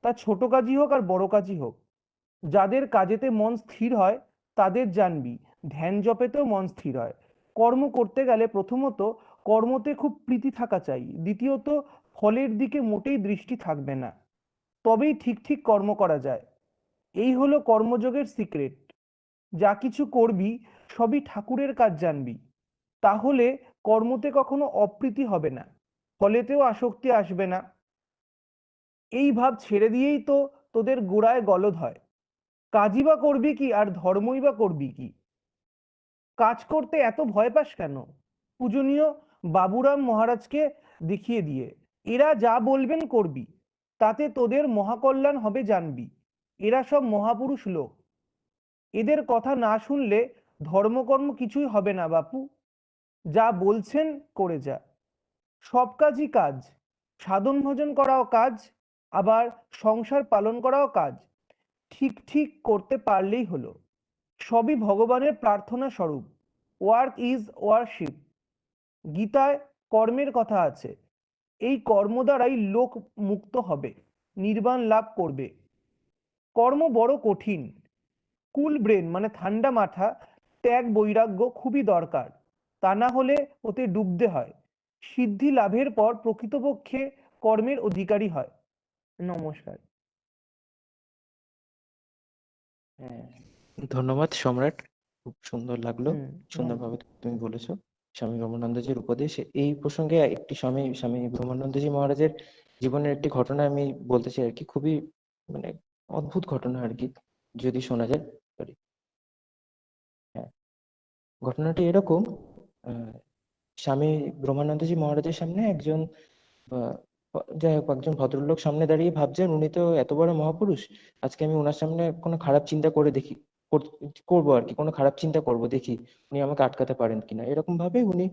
[SPEAKER 5] তা ছোট কাজই হোক আর বড় কাজই হোক। যাদের কাজেতে মন স্থির হয় তাদের জানবি ধ্যান জপেতেও মন স্থির হয়। কর্ম করতে গেলে প্রথমত কর্মতে খুব প্রীতি থাকা চাই, দ্বিতীয়ত ফলের দিকে মোটেই দৃষ্টি থাকবে না, তবেই ঠিক ঠিক কর্ম করা যায়। এই হলো কর্মযোগের সিক্রেট। যা কিছু করবি সবই ঠাকুরের কাজ জানবি, তাহলে কর্মতে কখনো অপ্রীতি হবে না, ফলেতেও আসক্তি আসবে না। এই ভাব ছেড়ে দিয়েই তো তোদের গোড়ায় গলদ হয়। কাজই বা করবি কি আর ধর্মই বা করবি কি? কাজ করতে এত ভয় পাস কেন? পূজনীয় বাবুরাম মহারাজকে দেখিয়ে দিয়ে এরা যা বলবেন করবি, তাতে তোদের মহাকল্যাণ হবে জানবি। এরা সব মহাপুরুষ লোক, এদের কথা না শুনলে ধর্মকর্ম কিছুই হবে না বাপু। যা বলছেন করে যা। সব কাজই কাজ, সাধন ভজন করাও কাজ, আবার সংসার পালন করাও কাজ। ঠিক ঠিক করতে পারলেই হলো। সবই ভগবানের প্রার্থনা স্বরূপ। Work is warship. গীতায় কর্মের কথা আছে। এই কর্ম দ্বারাই লোক মুক্ত হবে, নির্বাণ লাভ করবে। কর্ম বড় কঠিন। কুল ব্রেন মানে ঠান্ডা মাথা, ত্যাগ বৈরাগ্য খুবই দরকার, তা না হলে ওতে ডুবতে হয়। সিদ্ধি লাভের পর প্রকৃতপক্ষে কর্মের অধিকারী হয়। নমস্কার।
[SPEAKER 2] হ্যাঁ, ধন্যবাদ সম্রাট, খুব সুন্দর লাগলো,
[SPEAKER 5] হুম,
[SPEAKER 2] সুন্দরভাবে তুমি বলেছো। স্বামী ব্রহ্মানন্দজির উপদেশ এই প্রসঙ্গে একটি স্বামী স্বামী ব্রহ্মানন্দজি মহারাজের জীবনের একটি ঘটনা আমি বলতে চাই আর কি, খুবই মানে অদ্ভুত ঘটনা আর কি, যদি শোনা যায়। সরি, হ্যাঁ, ঘটনাটি এরকম। আহ, স্বামী ব্রহ্মানন্দজি মহারাজের সামনে একজন আহ, যাই হোক একজন ভদ্রলোক সামনে দাঁড়িয়ে ভাবছেন উনি তো এত বড় মহাপুরুষ, আজকে আমি ওনার সামনে কোনো খারাপ চিন্তা করে দেখি, করবো আর কি, কোনো খারাপ চিন্তা করব, দেখি উনি আমাকে আটকাতে পারেন কিনা, এরকম ভাবে উনি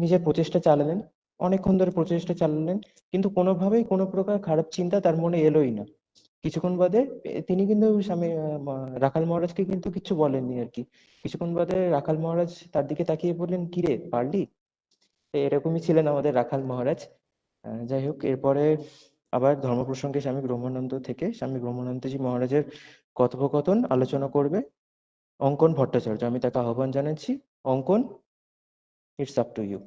[SPEAKER 2] নিজের প্রচেষ্টা চালালেন। অনেকক্ষণ ধরে প্রচেষ্টা চালালেন, কিন্তু কোনোভাবেই কোনো প্রকার খারাপ চিন্তা তার মনে এলোই না। কিছুক্ষণ বাদে তিনি কিন্তু স্বামী রাখাল মহারাজকে কিন্তু কিছু বলেননি আর কি। কিছুক্ষণ বাদে রাখাল মহারাজ তার দিকে তাকিয়ে বললেন, কিরে পারলি? তো এরকমই ছিলেন আমাদের রাখাল মহারাজ। যাই হোক, এরপরে আবার ধর্ম প্রসঙ্গে স্বামী ব্রহ্মানন্দজি মহারাজের কথোপকথন আলোচনা করবে অঙ্কন ভট্টাচার্য। আমি তাকে আহ্বান জানাচ্ছি। অঙ্কন, it's up to you.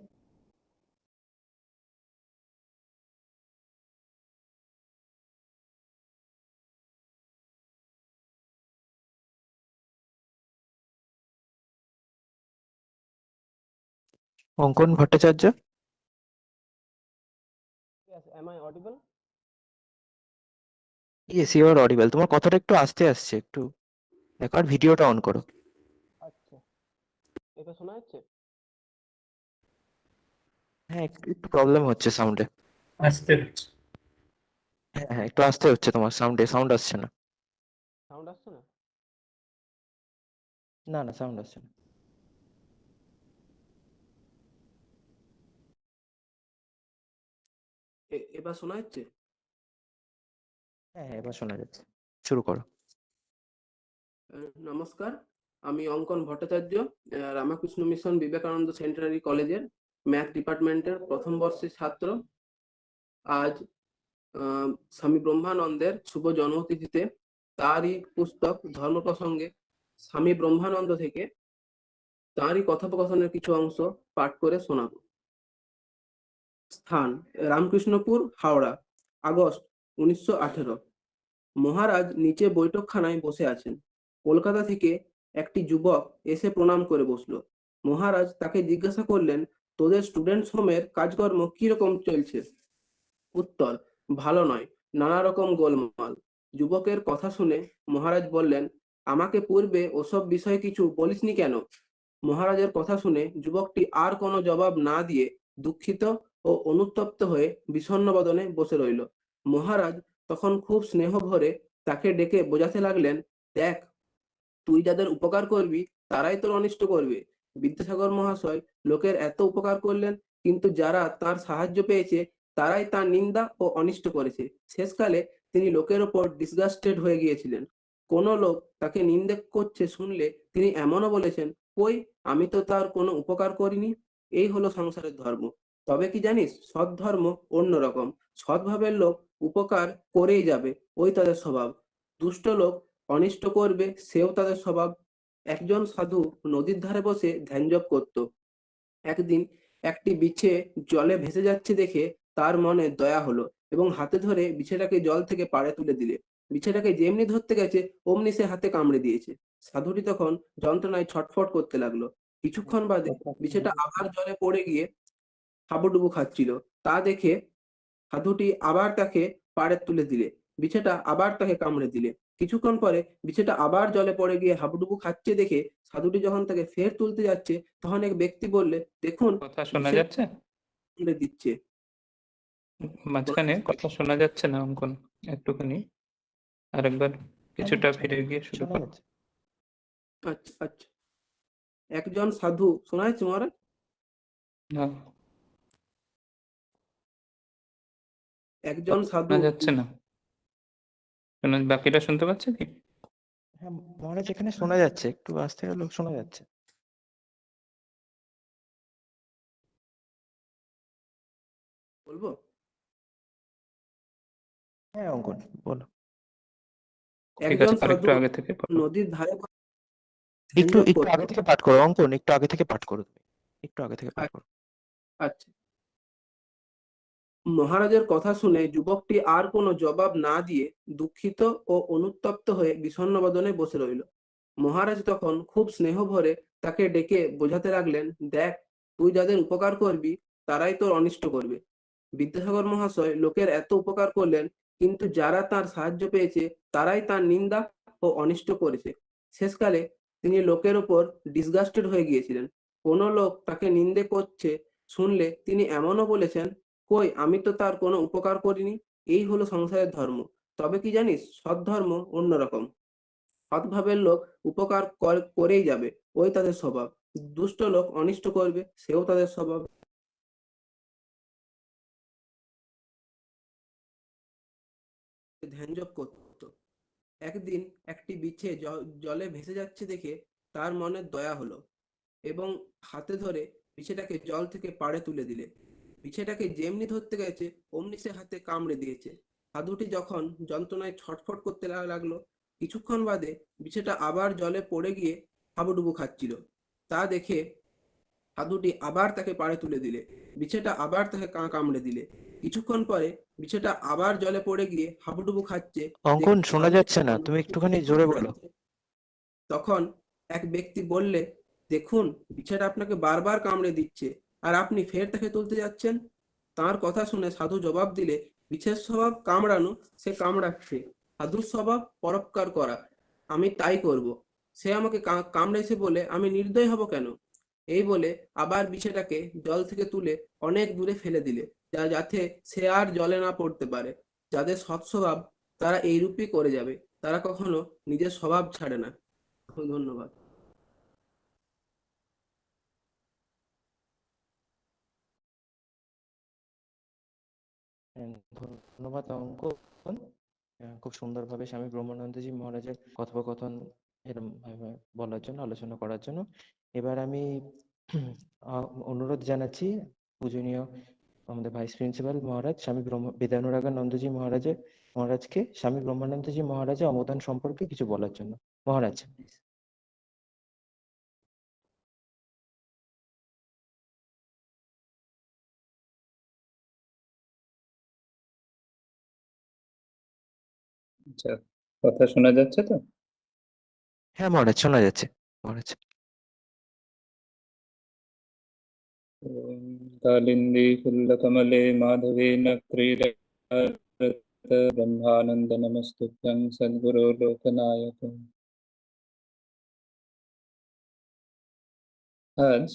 [SPEAKER 2] Ankan Bhattacharya.
[SPEAKER 6] Yes, am I audible?
[SPEAKER 2] Yes, you are audible. তোমার কথাটা একটু আস্তে আসছে, একটু দেখো, আর ভিডিওটা অন করো।
[SPEAKER 6] আচ্ছা, এটা শোনা যাচ্ছে?
[SPEAKER 2] হ্যাঁ, একটু একটু প্রবলেম হচ্ছে সাউন্ডে।
[SPEAKER 1] আসতে হচ্ছে।
[SPEAKER 2] হ্যাঁ হ্যাঁ, একটু আস্তে হচ্ছে, তোমার সাউন্ড আসছে না।
[SPEAKER 6] সাউন্ড আসছে না?
[SPEAKER 2] না না, সাউন্ড আসছে না।
[SPEAKER 6] এবার শোনা যাচ্ছে?
[SPEAKER 2] হ্যাঁ হ্যাঁ, এবার শোনা যাচ্ছে, শুরু করো।
[SPEAKER 6] নমস্কার, আমি অঙ্কন ভট্টাচার্য, রামকৃষ্ণ মিশন বিবেকানন্দ সেন্টারি কলেজের ম্যাথ ডিপার্টমেন্টের প্রথম বর্ষের ছাত্র। আজ স্বামী ব্রহ্মানন্দের শুভ জন্মতিথিতে তারই পুস্তক ধর্ম প্রসঙ্গে স্বামী ব্রহ্মানন্দ থেকে তারই কথোপকথনের কিছু অংশ পাঠ করে শোনাবো। স্থান: রামকৃষ্ণপুর, হাওড়া, আগস্ট 1918। মহারাজ নিচে বৈঠকখানায় বসে আছেন। কলকাতা থেকে একটি যুবক এসে প্রণাম করে বসলো। মহারাজ তাকে জিজ্ঞাসা করলেন, তোদের স্টুডেন্টস হোমের কাজকর্ম কিরকম চলছে? উত্তর: ভালো নয়, নানা রকম গোলমাল। যুবকের কথা শুনে মহারাজ বললেন, আমাকে পূর্বে ওসব বিষয়ে কিছু বলিসনি কেন? মহারাজের কথা শুনে যুবকটি আর কোনো জবাব না দিয়ে দুঃখিত ও অনুতপ্ত হয়ে বিষণ্ণ বদনে বসে রইল। মহারাজ তখন খুব স্নেহ ভরে তাকে ডেকে বোঝাতে লাগলেন, দেখ, তুই যাদের উপকার করবি তারাই তোর অনিষ্ট করবে। বিদ্যাসাগর মহাশয় লোকের এত উপকার করলেন, কিন্তু যারা তার সাহায্য পেয়েছে তারাই তার নিন্দা ও অনিষ্ট করেছে। শেষকালে তিনি লোকের ওপর ডিসগাস্টেড হয়ে গিয়েছিলেন। কোনো লোক তাকে নিন্দে করছে শুনলে তিনি এমনও বলেছেন, কই, আমি তো তার কোনো উপকার করিনি। এই হলো সংসারের ধর্ম। তবে কি জানিস, সৎ ধর্ম অন্যরকম। সৎভাবের লোক উপকার করেই যাবে, ওই তাদের স্বভাব। দুষ্ট লোক অনিষ্ট করবে সেও তাদের স্বভাব। একজন সাধু নদীর ধারে বসে ধ্যান জপ করত। একদিন একটি বিছে জলে ভেসে যাচ্ছে দেখে তার মনে দয়া হলো এবং হাতে ধরে বিছেটাকে জল থেকে পাড়ে তুলে দিলে। বিছেটাকে যেমনি ধরতে গেছে অমনি সে হাতে কামড়ে দিয়েছে। সাধুটি তখন যন্ত্রণায় ছটফট করতে লাগলো। কিছুক্ষণ বাদে বিছেটা আবার জলে পড়ে গিয়ে হাবুডুবু খাচ্ছিল। তা দেখে সাধুটি আবার তাকে পাড়ে তুলে দিলে। বিছেটা আবার তাকে কামড়ে দিলে। কিছুক্ষণ পরে বিছেটা আবার জলে পড়ে গিয়ে হাবুডুবু খাচ্ছে দেখে সাধুটি যখন তাকে ফের তুলতে যাচ্ছে তখন এক ব্যক্তি বললে, দেখুন
[SPEAKER 1] কথা শোনা
[SPEAKER 6] বিছে
[SPEAKER 1] যাচ্ছে?
[SPEAKER 6] কামড়ে দিচ্ছে।
[SPEAKER 1] মাঝখানে কথা শোনা যাচ্ছে না অঙ্কন, একটুখানি আরেকবার কিছুটা ফিরে গিয়ে শুরু
[SPEAKER 2] শোনা
[SPEAKER 1] করো।
[SPEAKER 2] যাচ্ছে।
[SPEAKER 6] আচ্ছা আচ্ছা। একজন সাধু, শোনা যাচ্ছে মহারাজ?
[SPEAKER 1] হ্যাঁ,
[SPEAKER 6] একজন সাধু
[SPEAKER 1] শোনা যাচ্ছে না। বাকিটা শুনতে পাচ্ছে কি?
[SPEAKER 2] হ্যাঁ মহারাজ, এখানে শোনা যাচ্ছে, একটু আস্তে গেলেও শোনা যাচ্ছে।
[SPEAKER 6] বলবো?
[SPEAKER 2] হ্যাঁ অঙ্কন বলো।
[SPEAKER 1] ঠিক
[SPEAKER 6] একজন
[SPEAKER 1] আছে, আরেকটু
[SPEAKER 6] সাধু
[SPEAKER 1] আগে থেকে পড়ো।
[SPEAKER 6] নদীর ধারে বসে ধ্যান
[SPEAKER 2] একটু
[SPEAKER 6] জপ
[SPEAKER 2] একটু
[SPEAKER 6] করত।
[SPEAKER 2] আগে থেকে পাঠ করো অঙ্কন, একটু আগে থেকে পাঠ করো তুমি, একটু আগে থেকে পাঠ করো।
[SPEAKER 6] আচ্ছা। মহারাজের কথা শুনে যুবকটি আর কোনো জবাব না দিয়ে দুঃখিত ও অনুতপ্ত হয়ে বিষণ্ণ বদনে বসে রইল। মহারাজ তখন খুব স্নেহ ভরে তাকে ডেকে বোঝাতে লাগলেন, দেখ, তুই যাদের উপকার করবি তারাই তোর অনিষ্ট করবে। বিদ্যাসাগর মহাশয় লোকের এত উপকার করলেন, কিন্তু যারা তার সাহায্য পেয়েছে তারাই তার নিন্দা ও অনিষ্ট করেছে। শেষকালে তিনি লোকের ওপর ডিসগাস্টেড হয়ে গিয়েছিলেন। কোনো লোক তাকে নিন্দে করছে শুনলে তিনি এমনও বলেছেন, কই আমি তো তার কোনো উপকার করিনি। এই হলো সংসারের ধর্ম। তবে কি জানিস, সৎ ধর্ম অন্যরকম। সৎভাবের লোক উপকার করেই যাবে, ওই তাদের স্বভাব। দুষ্ট লোক অনিষ্ট করবে, সেও তাদের স্বভাব। ধ্যান জপ করত। একদিন একটি বিছে জলে ভেসে যাচ্ছে দেখে তার মনে দয়া হলো এবং হাতে ধরে বিছেটাকে জল থেকে পাড়ে তুলে দিলে। বিছেটাকে যেমনি ধরতে গেছে অমনি সে হাতে কামড়ে দিয়েছে। সাধুটি যখন যন্ত্রণায় ছটফট করতে লাগলো, কিছুক্ষণ বাদে বিছেটা আবার জলে পড়ে গিয়ে হাবুডুবু খাচ্ছিল। তা দেখে সাধুটি আবার তাকে পাড়ে তুলে দিলে। বিছেটা আবার তাকে কামড়ে দিলে। কিছুক্ষণ পরে বিছেটা আবার জলে পড়ে গিয়ে হাবুডুবু খাচ্ছে
[SPEAKER 2] অঙ্কন
[SPEAKER 6] দেখে
[SPEAKER 2] শোনা
[SPEAKER 6] সাধুটি
[SPEAKER 2] যাচ্ছে না,
[SPEAKER 6] যখন
[SPEAKER 2] তুমি একটুখানি জোরে বলো।
[SPEAKER 6] তখন এক ব্যক্তি বললে, দেখুন, বিছাটা আপনাকে বারবার কামড়ে দিচ্ছে আর আপনি ফের তাকে তুলতে যাচ্ছেন। তার কথা শুনে সাধু জবাব দিলে, বিছের স্বভাব কামড়ানো, সে কামড়াচ্ছে। সাধুর স্বভাব পরোপকার করা, আমি তাই করব। সে আমাকে কামড়েছে বলে আমি নির্দয় হব কেন? এই বলে আবার বিছেটাকে জল থেকে তুলে অনেক দূরে ফেলে দিলে, যাতে সে আর জলে না পড়তে পারে। যাদের সৎ স্বভাব তারা এইরূপই করে যাবে, তারা কখনো নিজের স্বভাব ছাড়ে না। ধন্যবাদ।
[SPEAKER 2] হ্যাঁ, ধন্যবাদ অঙ্কন। খুব সুন্দরভাবে স্বামী ব্রহ্মানন্দজি মহারাজের কথোপকথন এরম ভাবে বলার জন্য, আলোচনা করার জন্য। এবার আমি অনুরোধ জানাচ্ছি পূজনীয় আমাদের ভাইস প্রিন্সিপাল মহারাজ স্বামী বিদ্যানুরাগানন্দজি মহারাজকে স্বামী ব্রহ্মানন্দজি মহারাজের অবদান সম্পর্কে কিছু বলার জন্য। মহারাজ।
[SPEAKER 1] আচ্ছা, কথা শোনা যাচ্ছে তো?
[SPEAKER 2] হ্যাঁ মহারাজ, শোনা যাচ্ছে মহারাজ।
[SPEAKER 1] कालिन्दी फुल्लकमले माधवेन क्रीडत ब्रह्मानन्द नमस्तुभ्यं सद्गुरो लोकनायक। आज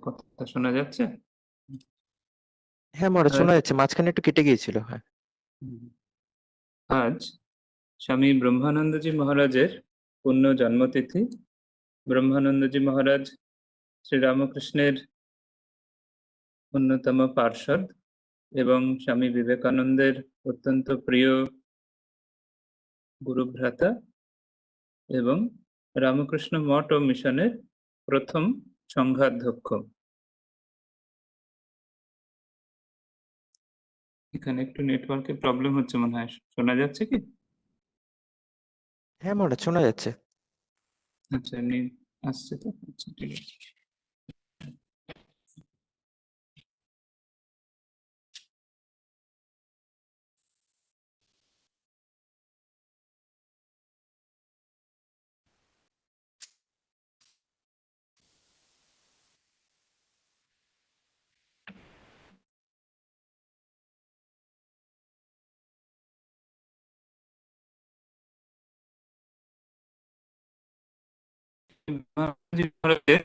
[SPEAKER 1] কথা শোনা যাচ্ছে?
[SPEAKER 2] হ্যাঁ মহারাজ, শোনা যাচ্ছে, মাঝখানে একটু কেটে গিয়েছিল। হ্যাঁ,
[SPEAKER 1] আজ স্বামী ব্রহ্মানন্দজি মহারাজের পূর্ণ জন্মতিথি। ব্রহ্মানন্দজি মহারাজ শ্রীরামকৃষ্ণের অন্যতম পার্ষদ এবং স্বামী বিবেকানন্দের অত্যন্ত প্রিয় গুরুভ্রাতা এবং রামকৃষ্ণ মঠ ও মিশনের প্রথম সংঘাধ্যক্ষ। এখানে একটু নেটওয়ার্কের প্রবলেম হচ্ছে মনে হয়, শোনা যাচ্ছে কি?
[SPEAKER 2] হ্যাঁ মহারাজ, শোনা যাচ্ছে।
[SPEAKER 1] আচ্ছা, এমনি আসছে তো? আচ্ছা, ঠিক আছে। বাবাজি মহারাজের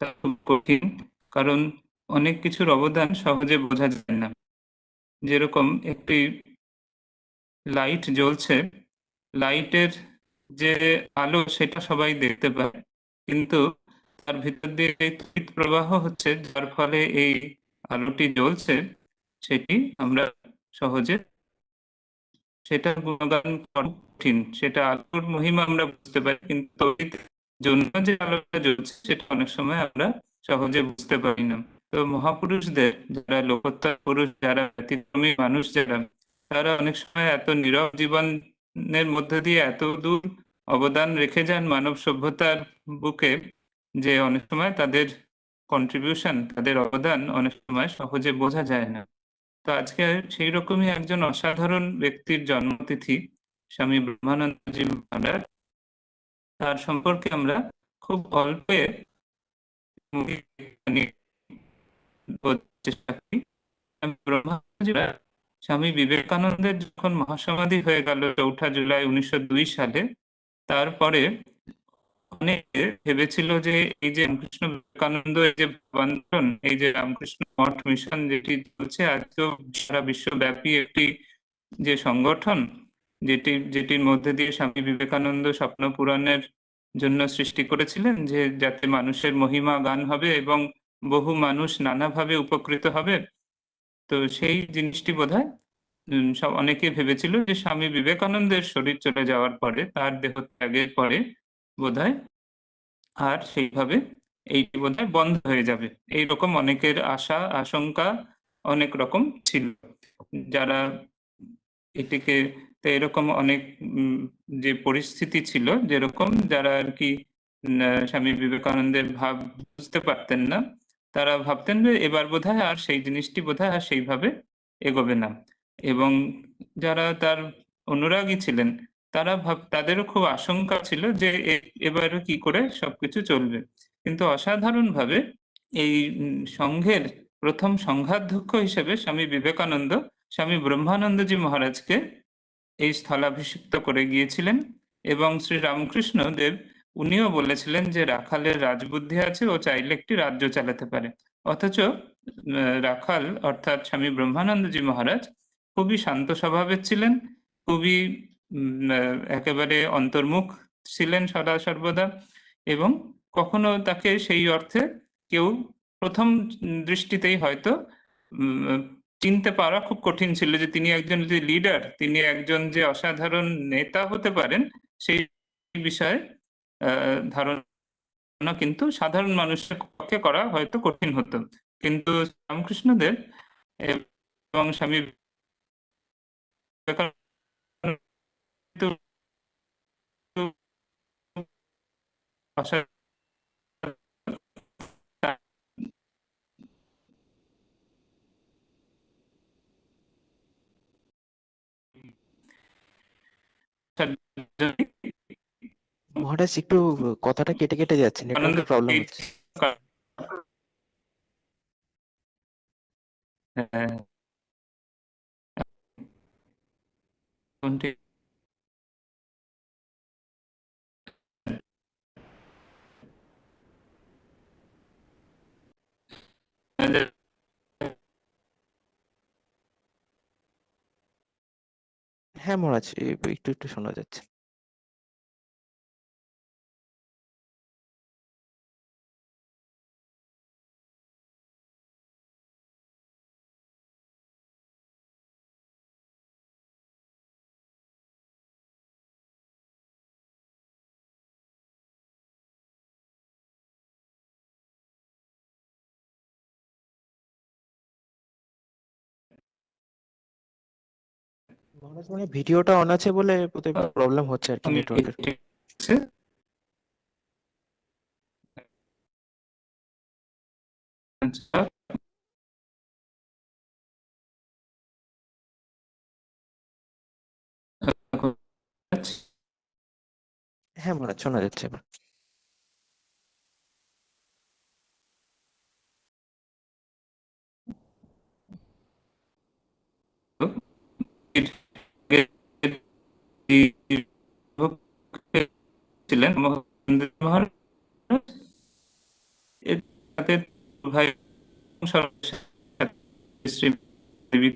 [SPEAKER 1] তা খুব কঠিন, কারণ অনেক কিছুর অবদান সহজে বোঝা যায় না। যেরকম একটি লাইট জ্বলছে, লাইটের যে আলো সেটা সবাই দেখতে পায়, কিন্তু তার ভিতর দিয়ে যে তড়িৎ প্রবাহ হচ্ছে যার ফলে এই আলোটি জ্বলছে, সেটি আমরা সহজে, সেটার গুণগান করা কঠিন। সেটা আলোর মহিমা আমরা বুঝতে পারি, কিন্তু তড়িৎ জন্য যে আলোটা জ্বলছে সেটা অনেক সময় আমরা সহজে বুঝতে পারি না। তো মহাপুরুষদের, যারা লোকোত্তর পুরুষ, যারা ব্যতিক্রমী মানুষ, যারা, তারা অনেক সময় এত নীরব জীবনের মধ্যে দিয়ে এত দূর অবদান রেখে যান মানব সভ্যতার বুকে, যে অনেক সময় তাদের কন্ট্রিবিউশন, তাদের অবদান অনেক সময় সহজে বোঝা যায় না। তো আজকে সেই রকমই একজন অসাধারণ ব্যক্তির জন্মতিথি, স্বামী ব্রহ্মানন্দজি মহারাজ। তার সম্পর্কে আমরা খুব অল্পে বোঝার চেষ্টা করি। স্বামী ব্রহ্মানন্দজি মহারাজ, স্বামী বিবেকানন্দের যখন মহাসমাধি হয়ে গেল 4 জুলাই 1902 সালে, তারপরে অনেকে ভেবেছিল যে এই যে রামকৃষ্ণ বিবেকানন্দ, এই যে ভাবান্তরণ, এই যে রামকৃষ্ণ মঠ মিশন যেটি চলছে আজকেও সারা বিশ্বব্যাপী একটি যে সংগঠন, যেটির মধ্যে দিয়ে স্বামী বিবেকানন্দ স্বপ্ন পূরণের জন্য সৃষ্টি করেছিলেন, যে যাতে মানুষের মহিমা গান হবে এবং বহু মানুষ নানাভাবে উপকৃত হবে, তো সেই জিনিসটি বোধহয় সব অনেকে ভেবেছিল যে স্বামী বিবেকানন্দের শরীর চলে যাওয়ার পরে, তার দেহ ত্যাগের পরে বোধহয় আর সেইভাবে এইটি বোধহয় বন্ধ হয়ে যাবে, এইরকম অনেকের আশা আশঙ্কা অনেক রকম ছিল। যারা এটিকে, তো এরকম অনেক যে পরিস্থিতি ছিল, যেরকম যারা আর কি স্বামী বিবেকানন্দের ভাব বুঝতে পারতেন না, তারা ভাবতেন যে এবার বোধহয় আর সেই জিনিসটি বোধহয় আর সেইভাবে এগোবে না। এবং যারা তার অনুরাগী ছিলেন, তাদেরও খুব আশঙ্কা ছিল যে এবারে কি করে সবকিছু চলবে। কিন্তু অসাধারণভাবে এই সংঘের প্রথম সংঘাধ্যক্ষ হিসেবে স্বামী বিবেকানন্দ স্বামী ব্রহ্মানন্দজি মহারাজকে এই স্থলাভিষিক্ত করে গিয়েছিলেন। এবং শ্রী রামকৃষ্ণ দেব, উনিও বলেছিলেন যে রাখালের রাজবুদ্ধি আছে, ও চাইলে একটি রাজ্য চালাতে পারে। অথচ রাখাল অর্থাৎ স্বামী ব্রহ্মানন্দজি মহারাজ খুবই শান্ত স্বভাবের ছিলেন, খুবই একেবারে অন্তর্মুখ ছিলেন সদা সর্বদা, এবং কখনো তাকে সেই অর্থে কেউ প্রথম দৃষ্টিতেই হয়তো চিনতে পারা খুব কঠিন ছিল যে তিনি একজন যে লিডার, তিনি একজন যে অসাধারণ নেতা হতে পারেন, সেই বিষয়ে ধারণা কিন্তু সাধারণ মানুষের পক্ষে করা হয়তো কঠিন হতো। কিন্তু রামকৃষ্ণদেব এবং স্বামী বিবেকানন্দ
[SPEAKER 2] মহারাজ, একটু কথাটা কেটে কেটে যাচ্ছে, নেটওয়ার্কের প্রবলেম হচ্ছে।
[SPEAKER 1] কোনটি?
[SPEAKER 2] হ্যাঁ মহারাজ, একটু একটু শোনা যাচ্ছে। মহারাজ মানে ভিডিওটা অন আছে বলে প্রবলেম হচ্ছে আর কি নেটওয়ার্কের। হ্যাঁ মহারাজ শোনা যাচ্ছে এবার।
[SPEAKER 1] ছিলেন মহারাজ, এর সাথে ভাই শ্রী দেবী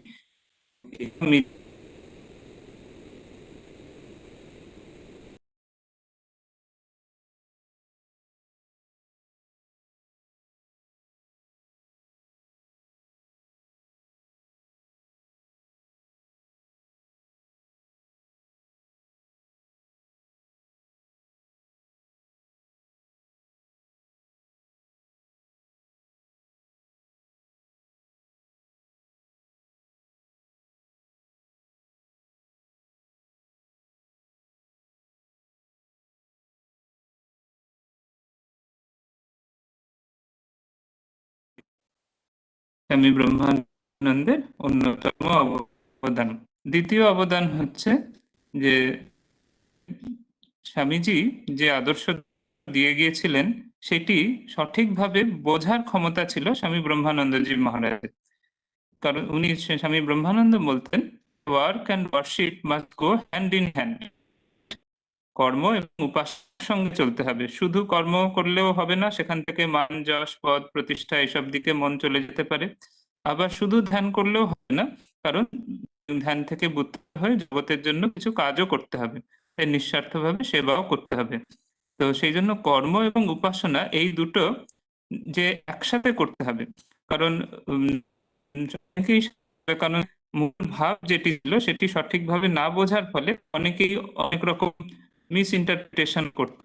[SPEAKER 1] স্বামী ব্রহ্মানন্দের অন্যতম অবদান। দ্বিতীয় অবদান হচ্ছে যে স্বামীজি যে আদর্শ দিয়ে গিয়েছিলেন সেটি সঠিকভাবে বোঝার ক্ষমতা ছিল স্বামী ব্রহ্মানন্দজি মহারাজের। কারণ উনি স্বামী ব্রহ্মানন্দ বলতেন, work and worship must go hand in hand. কর্ম এবং উপাসনার সঙ্গে চলতে হবে। শুধু কর্ম করলেও হবে না, সেখান থেকে মান যশ পদ প্রতিষ্ঠা এসব দিকে মন চলে যেতে পারে। আবার শুধু ধ্যান করলেও হবে না, কারণ ধ্যান থেকে বুদ্ধ হয়ে জগতের জন্য কিছু কাজও করতে হবে, তাই নিঃস্বার্থভাবে সেবাও করতে হবে। তো সেই জন্য কর্ম এবং উপাসনা এই দুটো যে একসাথে করতে হবে। কারণ অনেকেই কারণ মূল ভাব যেটি ছিল সেটি সঠিকভাবে না বোঝার ফলে অনেকেই অনেক রকম মিস ইন্টারপ্রিটেশন করতে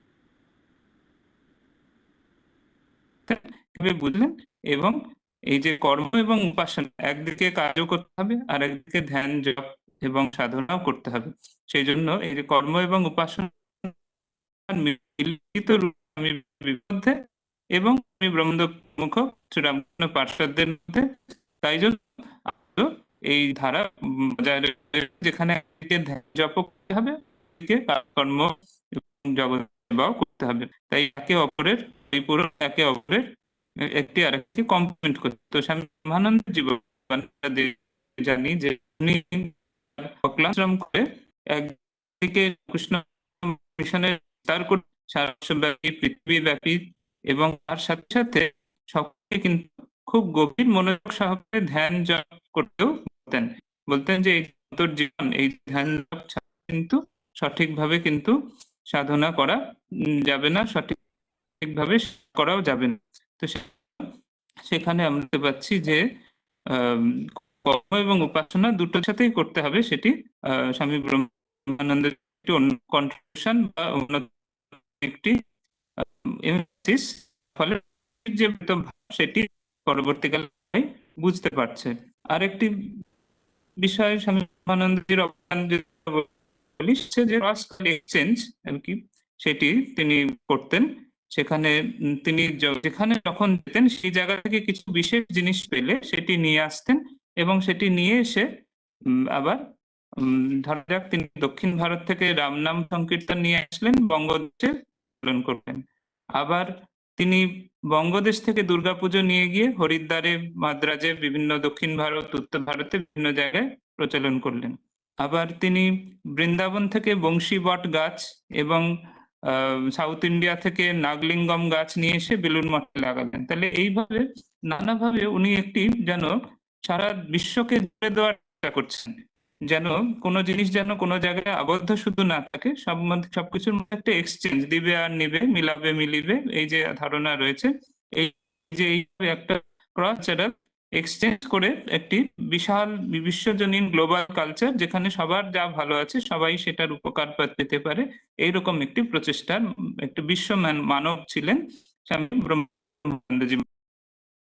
[SPEAKER 1] বুঝলেন। এবং এই যে কর্ম এবং উপাসনা, একদিকে কাজও করতে হবে আর একদিকে ধ্যান জপ এবং সাধনাও করতে হবে। সেই জন্য এই যে কর্ম এবং উপাসনা মিলিত রূপ আমি মধ্যে এবং আমি ব্রহ্মানন্দ মুখ শ্রীরামকৃষ্ণ পার্ষদদের মধ্যে, তাই জন্য এই ধারা বজায় রেখে যেখানে একদিকে ধ্যান জপ করতে হবে, একদিকে কর্ম এবং জগৎ সেবাও করতে হবে। তাই একে অপরের পরিপূরক, একে অপরের একটি আরেকটি কমপ্লিমেন্ট করতে। তো স্বামী ব্রহ্মানন্দ জীবন জানি যে উনি অক্লান্ত করে একদিকে কৃষ্ণ মিশনের বিস্তার করে সারা বিশ্বব্যাপী, পৃথিবীব্যাপী, এবং তার সাথে সাথে সকলে কিন্তু খুব গভীর মনোযোগ সহকারে ধ্যান জপ করতেও বলতেন। বলতেন যে এই জীবন এই ধ্যান জপ ছাড়া কিন্তু সঠিকভাবে কিন্তু সাধনা করা যাবে না, সঠিকভাবে করাও যাবে না। তো সেখানে আমরা দেখতে পাচ্ছি যে কর্ম এবং উপাসনা দুটোর সাথেই করতে হবে। সেটি স্বামী ব্রহ্মানন্দের একটি কন্ট্রিবিউশন বা একটি এমফাসিস, ফলে যে সেটি পরবর্তীকালে বুঝতে পারছে। আরেকটি বিষয় স্বামী ব্রহ্মানন্দজির অবদান বলি, যে ক্রস এক্সচেঞ্জ আর কি, সেটি তিনি করতেন। সেখানে তিনি যেখানে যখন যেতেন সেই জায়গা থেকে কিছু বিশেষ জিনিস পেলে সেটি নিয়ে আসতেন এবং সেটি নিয়ে এসে আবার ধরা যাক তিনি দক্ষিণ ভারত থেকে রাম নাম সংকীর্তন নিয়ে আসলেন, বঙ্গদেশে পালন করবেন। আবার তিনি বঙ্গদেশ থেকে দুর্গাপুজো নিয়ে গিয়ে হরিদ্বারে, মাদ্রাজে, বিভিন্ন দক্ষিণ ভারত, উত্তর ভারতে বিভিন্ন জায়গায় প্রচলন করলেন। আবার তিনি বৃন্দাবন থেকে বংশী বট গাছ এবং সাউথ ইন্ডিয়া থেকে নাগলিঙ্গম গাছ নিয়ে এসে বেলুড় মঠে লাগালেন। তাহলে এইভাবে নানাভাবে উনি একটি যেন সারা বিশ্বকে জুড়ে দেওয়ার চেষ্টা করছেন, যেন কোনো জিনিস যেন কোনো জায়গায় আবদ্ধ শুধু না থাকে, সবকিছুর মধ্যে একটা এক্সচেঞ্জ, দিবে আর নিবে, মিলাবে মিলিবে, এই যে ধারণা রয়েছে, এই যে একটা ক্রস এক্সচেঞ্জ করে একটি বিশাল বিশ্বজনীন গ্লোবাল কালচার, যেখানে সবার যা ভালো আছে সবাই সেটার উপকার পেতে পারে, এইরকম একটি প্রচেষ্টার একটি বিশ্ব মানব ছিলেন স্বামী ব্রহ্মানন্দজি।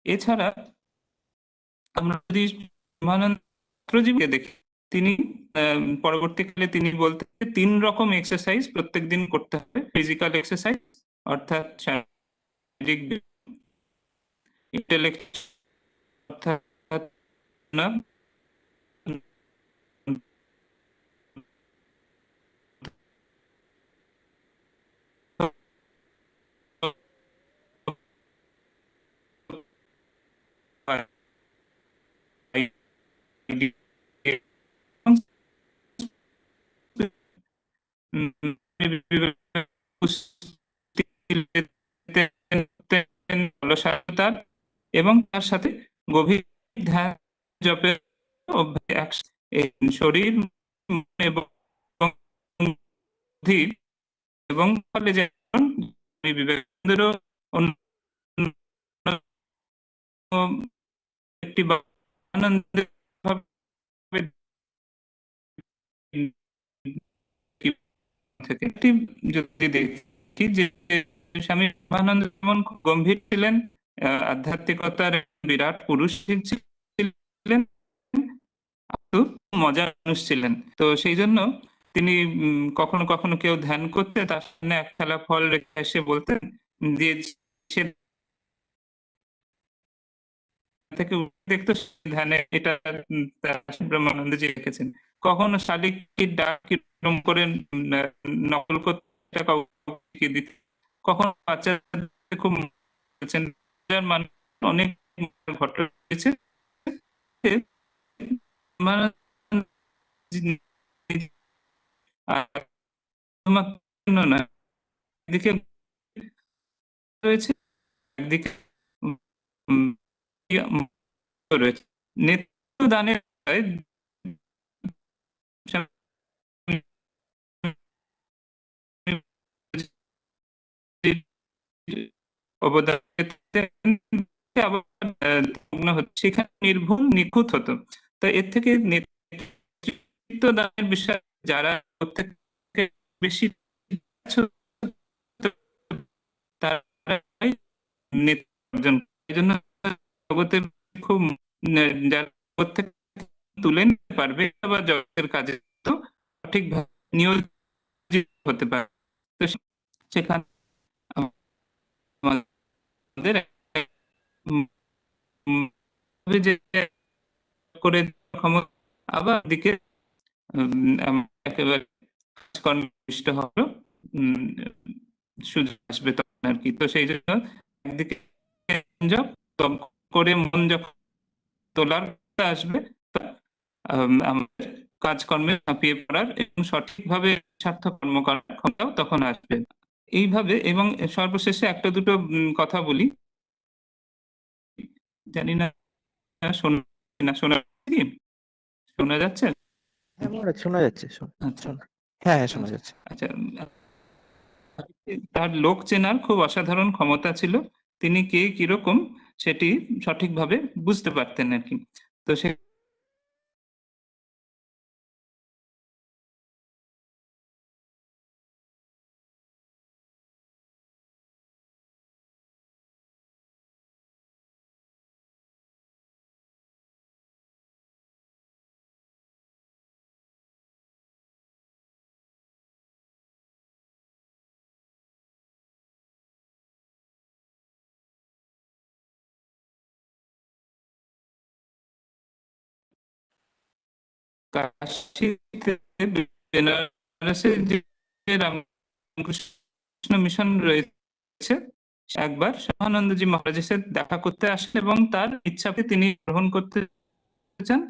[SPEAKER 1] এছাড়া আমরা যদি ব্রহ্মানন্দজিকে দেখি, তিনি পরবর্তীকালে তিনি বলতেন 3 রকম এক্সারসাইজ প্রত্যেকদিন করতে হবে। ফিজিক্যাল এক্সারসাইজ অর্থাৎ শারীরিক, ইন্টেলেকচুয়াল অর্থাৎ না অলসতার এবং তার সাথে গভীর ধ্যান জপের অভ্যাস শরীর এবং বুদ্ধি এবং ফলে যেমন স্বামী বিবেকানন্দেরও একটি আনন্দের থেকে একটি যদি দেখি যে স্বামী রামানন্দ যেমন খুব গম্ভীর ছিলেন, আধ্যাত্মিকতার বিরাট পুরুষ ছিলেন, খুব মজার মানুষ ছিলেন। তো সেই জন্য তিনি কখনো কখনো কেউ ধ্যান করতে তার সামনে এক থালা ফল রেখে এসে বলতেন, দিয়ে সে থেকে দেখতো ধ্যানে এটা ব্রহ্মানন্দজি লিখেছেন। কখনো শালিকের ডাক এরকম করে নকল করতে কাউকে দিত, কখনো বাচ্চাদের খুব বলছেন, মানুষ অনেক ঘটনা রয়েছে। না এদিকে রয়েছে, একদিকে রয়েছে নেত্রদানের সেখানে নির্ভুল নিখুঁত হতো। তো এর থেকে নেতৃত্ব দানের বিষয়ে যারা প্রত্যেকে বেশি তারাই নেতৃত্ব অর্জন করে। এই জন্য জগতের খুব যারা প্রত্যেক তুলে নিতে পারবে বা জগতের কাজে সঠিকভাবে নিয়োজিত হতে পারবে। তো সেখানে আমাদের যে করে ক্ষমতা, আবার দিকে একেবারে কর্মনিষ্ঠ হলো সুযোগ আসবে তখন আর কি। তো সেই জন্য একদিকে করে মন যখন তোলার আসবে আমাদের কাজকর্মে ঝাঁপিয়ে পড়ার এবং সঠিকভাবে সার্থক কর্ম করার ক্ষমতাও তখন আসবে। এইভাবে, এবং সর্বশেষে একটা দুটো কথা বলি, জানি না শোনা কি শোনা যাচ্ছে?
[SPEAKER 2] হ্যাঁ মহারাজ, শোনা যাচ্ছে।
[SPEAKER 1] আচ্ছা
[SPEAKER 2] হ্যাঁ শোনা যাচ্ছে।
[SPEAKER 1] আচ্ছা, তার লোক চেনার খুব অসাধারণ ক্ষমতা ছিল। তিনি কে কিরকম সেটি সঠিকভাবে বুঝতে পারতেন আর কি। তো সে কাশীতে বেনারসে যে রামকৃষ্ণ মিশন রয়েছে, একবার শ্যামানন্দজি মহারাজের সাথে দেখা করতে আসেন এবং তার ইচ্ছাকে তিনি গ্রহণ করতে চান,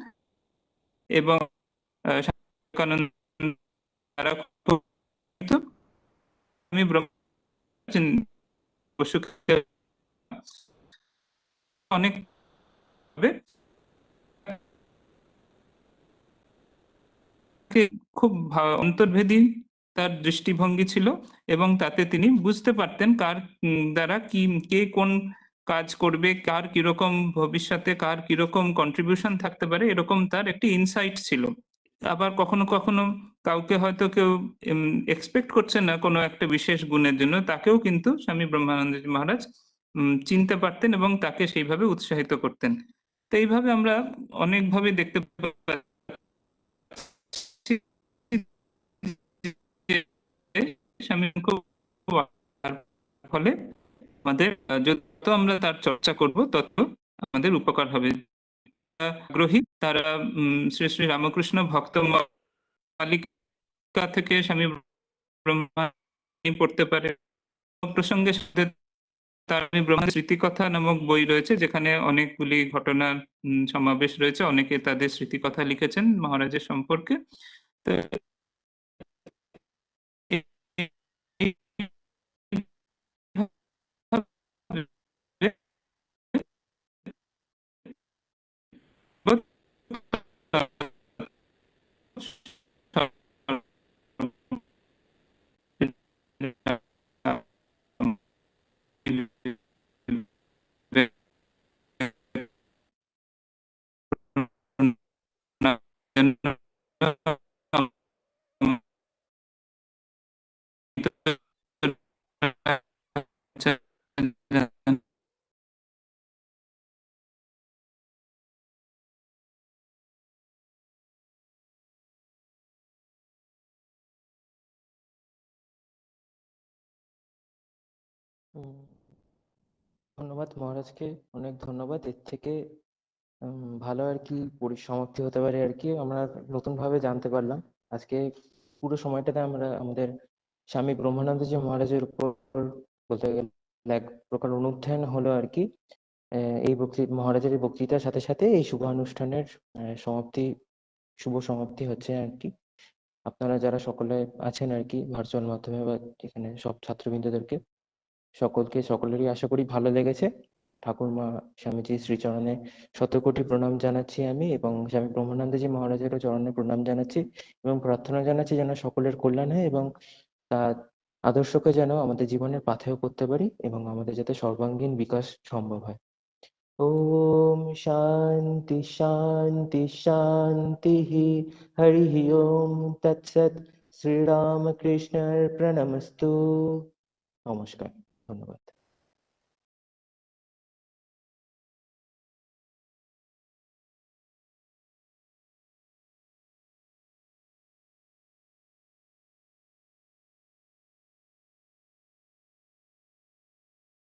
[SPEAKER 1] এবং তারা আমি অনেক খুব অন্তর্ভেদী তার দৃষ্টিভঙ্গি ছিল, এবং তাতে তিনি বুঝতে পারতেন কার দ্বারা কি কে কোন কাজ করবে, কার কিরকম ভবিষ্যতে কার কিরকম কন্ট্রিবিউশন থাকতে পারে, এরকম তার একটি ইনসাইট ছিল। আবার কখনো কখনো কাউকে হয়তো কেউ এক্সপেক্ট করছে না কোনো একটা বিশেষ গুণের জন্য, তাকেও কিন্তু স্বামী ব্রহ্মানন্দজি মহারাজ চিনতে পারতেন এবং তাকে সেইভাবে উৎসাহিত করতেন। তো এইভাবে আমরা অনেকভাবে দেখতে পাচ্ছি স্বামী খুব তার ফলে আমাদের যত আমরা তার চর্চা করব তত আমাদের উপকার হবে। আগ্রহী তারা শ্রী শ্রী রামকৃষ্ণ ভক্ত মালিকা থেকে স্বামী ব্রহ্মা পড়তে পারে। প্রসঙ্গে সাথে তার ব্রহ্মা স্মৃতিকথা নামক বই রয়েছে, যেখানে অনেকগুলি ঘটনার সমাবেশ রয়েছে। অনেকে তাদের স্মৃতিকথা লিখেছেন মহারাজের সম্পর্কে। তো
[SPEAKER 2] ধন্যবাদ মহারাজকে, অনেক ধন্যবাদ। এর থেকে ভালো আর কি পরিসমাপ্তি হতে পারে আর কি আমরা নতুন ভাবে জানতে পারলাম। আজকে পুরো সময়টাতে আমরা আমাদের স্বামী ব্রহ্মানন্দজি মহারাজের উপর বলতে গেলে এক প্রকার অনুধ্যান হলো আর কি। এই মহারাজের এই বক্তৃতার সাথে সাথে এই শুভ অনুষ্ঠানের শুভ সমাপ্তি হচ্ছে আর কি। আপনারা যারা সকলে আছেন আর কি ভার্চুয়াল মাধ্যমে বা এখানে সব ছাত্রবৃন্দদেরকে সকলেরই আশা করি ভালো লেগেছে। ঠাকুরমা স্বামীজির শ্রীচরণে শতকোটি প্রণাম জানাচ্ছি আমি, এবং স্বামী ব্রহ্মানন্দজি মহারাজেরও চরণে প্রণাম জানাচ্ছি এবং প্রার্থনা জানাচ্ছি যেন সকলের কল্যাণ হয় এবং তার আদর্শকে যেন আমাদের জীবনের পাথেয় করতে পারি এবং আমাদের যাতে সর্বাঙ্গীন বিকাশ সম্ভব হয়। ওম শান্তি শান্তি শান্তি। হরি ওম তৎসৎ। শ্রীরামকৃষ্ণার্পণমস্তু। নমস্কার, ধন্যবাদ।